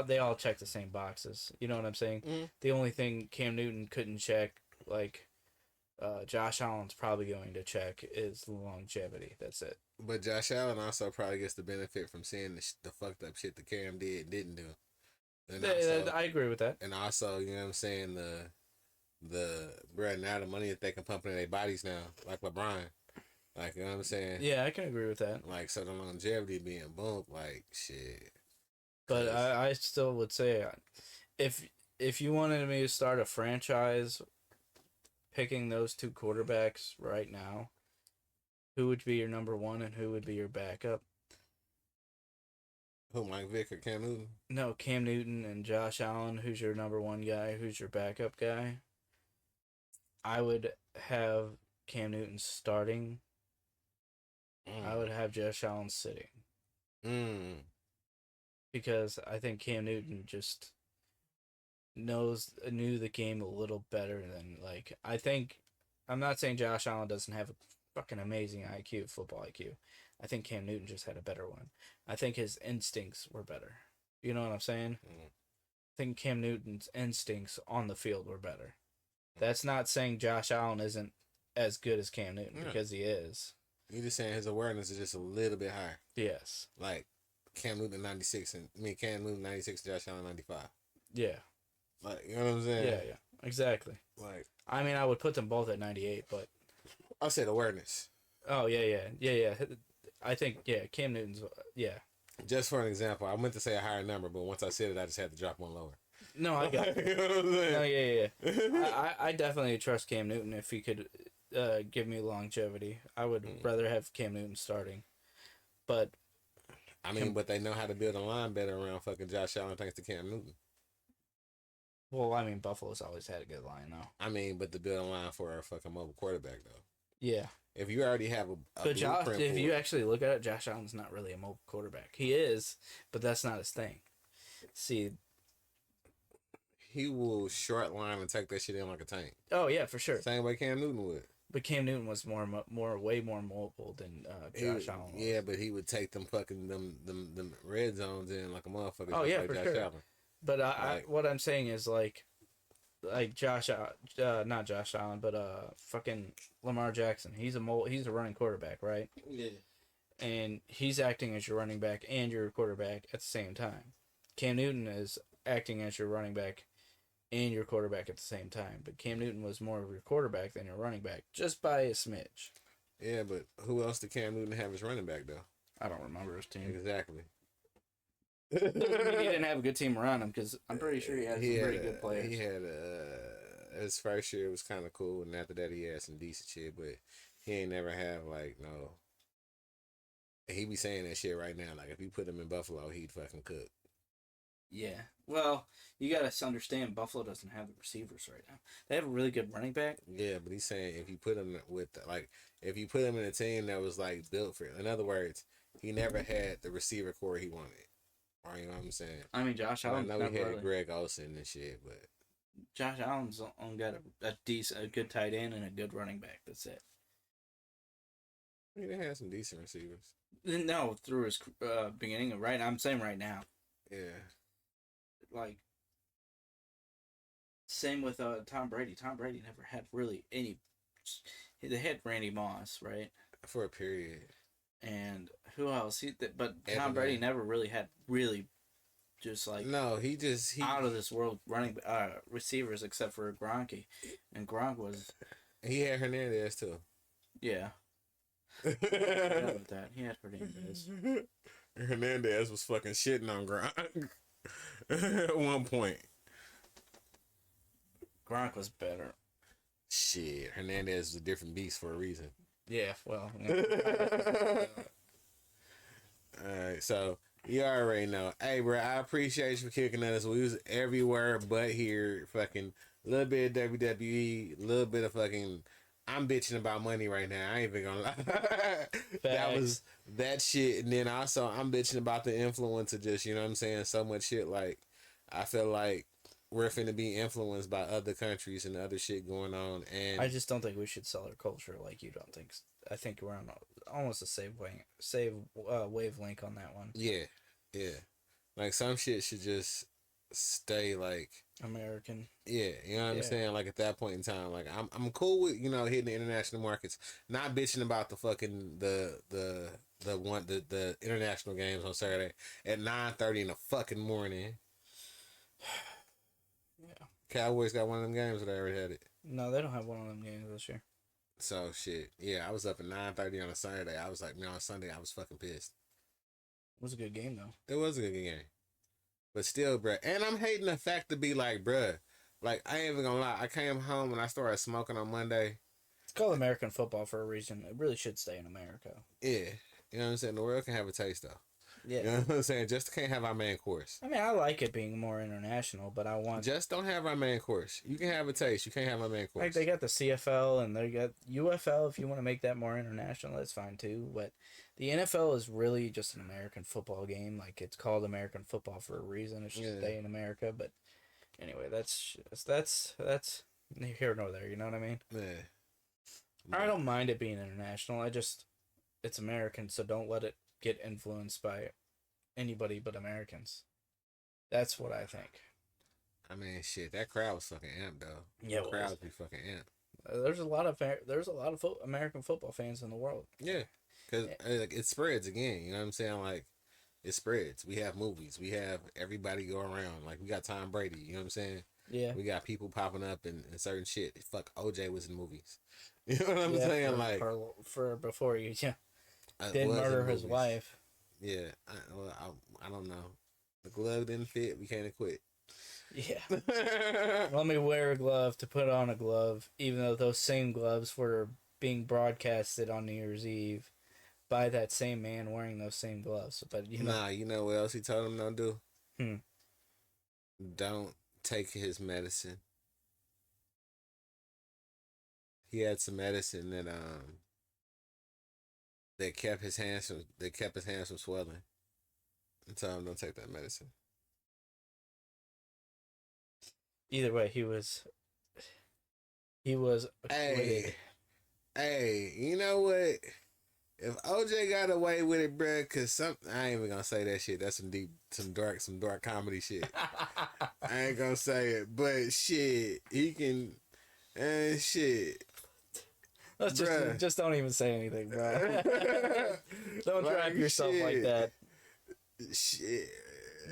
they all check the same boxes. You know what I'm saying? Mm-hmm. The only thing Cam Newton couldn't check, like Josh Allen's probably going to check, is longevity. That's it. But Josh Allen also probably gets the benefit from seeing the fucked up shit that Cam didn't do. And also, I agree with that. And also, you know what I'm saying, now the money that they can pump into their bodies now, like LeBron. Like, you know what I'm saying? Yeah, I can agree with that. Like, so the longevity being bumped, like, shit. But I still would say, if you wanted me to start a franchise picking those two quarterbacks right now, who would be your number one and who would be your backup? Who, Mike Vick or Cam Newton? No, Cam Newton and Josh Allen. Who's your number one guy? Who's your backup guy? I would have Cam Newton starting. I would have Josh Allen sitting. Because I think Cam Newton just knew the game a little better than, like, I'm not saying Josh Allen doesn't have a fucking amazing IQ, football IQ. I think Cam Newton just had a better one. I think his instincts were better. You know what I'm saying? I think Cam Newton's instincts on the field were better. That's not saying Josh Allen isn't as good as Cam Newton, because he is. You're just saying his awareness is just a little bit higher. Yes. Like Cam Newton 96 Cam Newton 96, Josh Allen 95. Yeah. Like, you know what I'm saying? Yeah. Exactly. Like, I mean, I would put them both at 98, but I said awareness. Oh yeah. I think Cam Newton's Just for an example, I meant to say a higher number, but once I said it, I just had to drop one lower. No, I got it. You know what I'm saying? No, yeah. I definitely trust Cam Newton if he could give me longevity. I would rather have Cam Newton starting. But I mean, but they know how to build a line better around fucking Josh Allen thanks to Cam Newton. Well, I mean, Buffalo's always had a good line, though. I mean, but to build a line for a fucking mobile quarterback, though. Yeah. If you already have a but if you actually look at it, Josh Allen's not really a mobile quarterback. He is, but that's not his thing. See, he will short line and take that shit in like a tank. Oh yeah, for sure. Same way Cam Newton would. But Cam Newton was way more mobile than Josh Allen was. Yeah, but he would take them fucking them red zones in like a motherfucker. Oh, yeah, like for Josh sure. Allen. But Like- what I'm saying is like not Josh Allen, but fucking Lamar Jackson. He's a running quarterback, right? Yeah. And he's acting as your running back and your quarterback at the same time. Cam Newton is acting as your running back and your quarterback at the same time. But Cam Newton was more of your quarterback than your running back, just by a smidge. Yeah, but who else did Cam Newton have as running back though? I don't remember his team. Exactly. Doesn't mean he didn't have a good team around him, because I'm pretty sure he had some pretty good players. He had his first year was kind of cool, and after that he had some decent shit, but he ain't never have like no. He be saying that shit right now. Like if you put him in Buffalo, he'd fucking cook. Yeah. Well, you got to understand, Buffalo doesn't have the receivers right now. They have a really good running back. Yeah, but he's saying if you put him with if you put him in a team that was like built for, in other words, he never had the receiver core he wanted. Or you know what I'm saying? I mean, Josh I Allen's know never he had really, Greg Olsen and shit, but Josh Allen's only got a good tight end and a good running back. That's it. he done had some decent receivers. No, through his beginning of I'm saying right now. Yeah. Like, same with Tom Brady. Tom Brady never had really any. They had Randy Moss, right? For a period. And who else? But Edelman. Tom Brady never really had just like No, he out of this world running receivers except for Gronk, and Gronk was he had Hernandez too. yeah. I forgot about that. He had Hernandez. Hernandez was fucking shitting on Gronk at one point. Gronk was better. Shit, Hernandez was a different beast for a reason. Yeah, well. Yeah. Alright, so you already know. Hey, bro, I appreciate you for kicking us. We was everywhere but here. Fucking a little bit of WWE, a little bit of fucking. I'm bitching about money right now. I ain't even gonna lie. That was that shit. And then also, I'm bitching about the influence of just, you know what I'm saying? So much shit. Like, I feel like we're finna be influenced by other countries and other shit going on. And I just don't think we should sell our culture like you don't think. I think we're on almost the same wavelength on that one. yeah. Like, some shit should just stay like American. yeah, you know what I'm saying? Like at that point in time, like I'm cool with, you know, hitting the international markets, not bitching about the fucking the international games on Saturday at 9:30 in the fucking morning. Yeah. Cowboys got one of them games, or they already had it. No, they don't have one of them games this year. So shit, yeah, I was up at 9:30 on a Saturday. I was like, man, on Sunday I was fucking pissed. It was a good game though. It was a good game. But still, bruh. And I'm hating the fact to be like, bruh. Like, I ain't even gonna lie. I came home and I started smoking on Monday. It's called American football for a reason. It really should stay in America. Yeah. You know what I'm saying? The world can have a taste, though. Yeah. You know what I'm saying? Just can't have our main course. I mean, I like it being more international, but I want... Just don't have our main course. You can have a taste. You can't have our main course. Like, they got the CFL and they got UFL. If you want to make that more international, that's fine too. But the NFL is really just an American football game. Like, it's called American football for a reason. It should stay in America. But anyway, that's neither here nor there. You know what I mean? Yeah. I don't mind it being international. It's American, so don't let it get influenced by anybody but Americans. That's what I think. I mean, shit, that crowd was fucking amped, though. Yeah, the crowd would be fucking amped. There's a lot of American football fans in the world. Yeah, because like, it spreads again. You know what I'm saying? Like, it spreads. We have movies. We have everybody go around. Like, we got Tom Brady. You know what I'm saying? Yeah. We got people popping up and certain shit. Fuck, OJ was in movies. You know what I'm saying? Like, for before you I didn't was in murder his movies. wife. Yeah, I don't know. The glove didn't fit. We can't quit. Yeah. Let me wear a glove to put on a glove, even though those same gloves were being broadcasted on New Year's Eve by that same man wearing those same gloves. But you know, Nah, you know what else he told him don't do? Hmm. Don't take his medicine. He had some medicine that kept his hands from swelling. And told him don't take that medicine. Either way, he was acquitted. Hey, you know what? If OJ got away with it, bruh, cause I ain't even gonna say that shit. That's some dark comedy shit. I ain't gonna say it, but shit, he can, shit. Let's just don't even say anything, bro. Don't trap yourself shit. like that. Shit.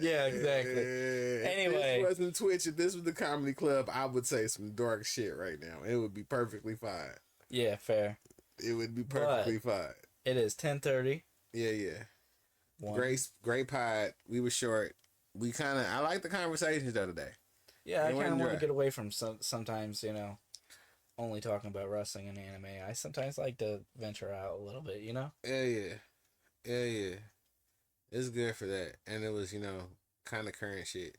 Yeah, exactly. Anyway, if this wasn't Twitch, if this was the comedy club, I would say some dark shit right now. It would be perfectly fine. Yeah, fair. It would be perfectly fine. It is 10:30. Yeah. Great pod. We were short. I like the conversations though today. Yeah, I kind of want to get away from sometimes, only talking about wrestling and anime. I sometimes like to venture out a little bit, Yeah. It's good for that. And it was, kind of current shit.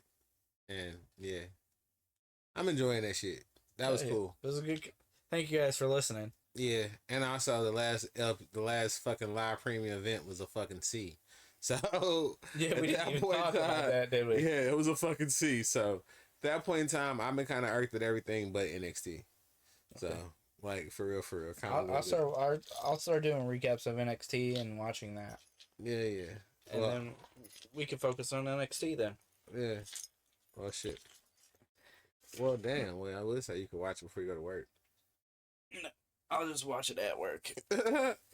And yeah. I'm enjoying that shit. That was cool. It was a good. Thank you guys for listening. Yeah, and also the last fucking live premium event was a fucking C. So yeah, we didn't even talk about that, did we? Yeah, it was a fucking C. So at that point in time, I've been kind of irked at everything but NXT. So like for real. I'll start doing recaps of NXT and watching that. Yeah. And then we can focus on NXT then. Yeah. Well, shit. Well, damn. Well, I would say you could watch it before you go to work. No, I'll just watch it at work.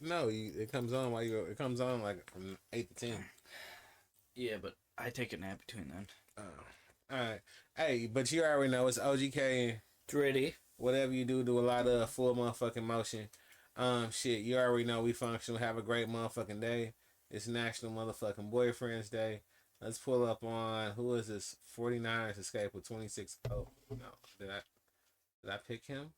No, it comes on while you go. It comes on like from 8 to 10. Yeah, but I take a nap between then. All right. Hey, but you already know it's OGK Drity. Whatever you do a lot of full motherfucking motion. Shit, you already know we functional. Have a great motherfucking day. It's National Motherfucking Boyfriend's Day. Let's pull up on who is this? 49ers escape with 26. Oh no, did I pick him?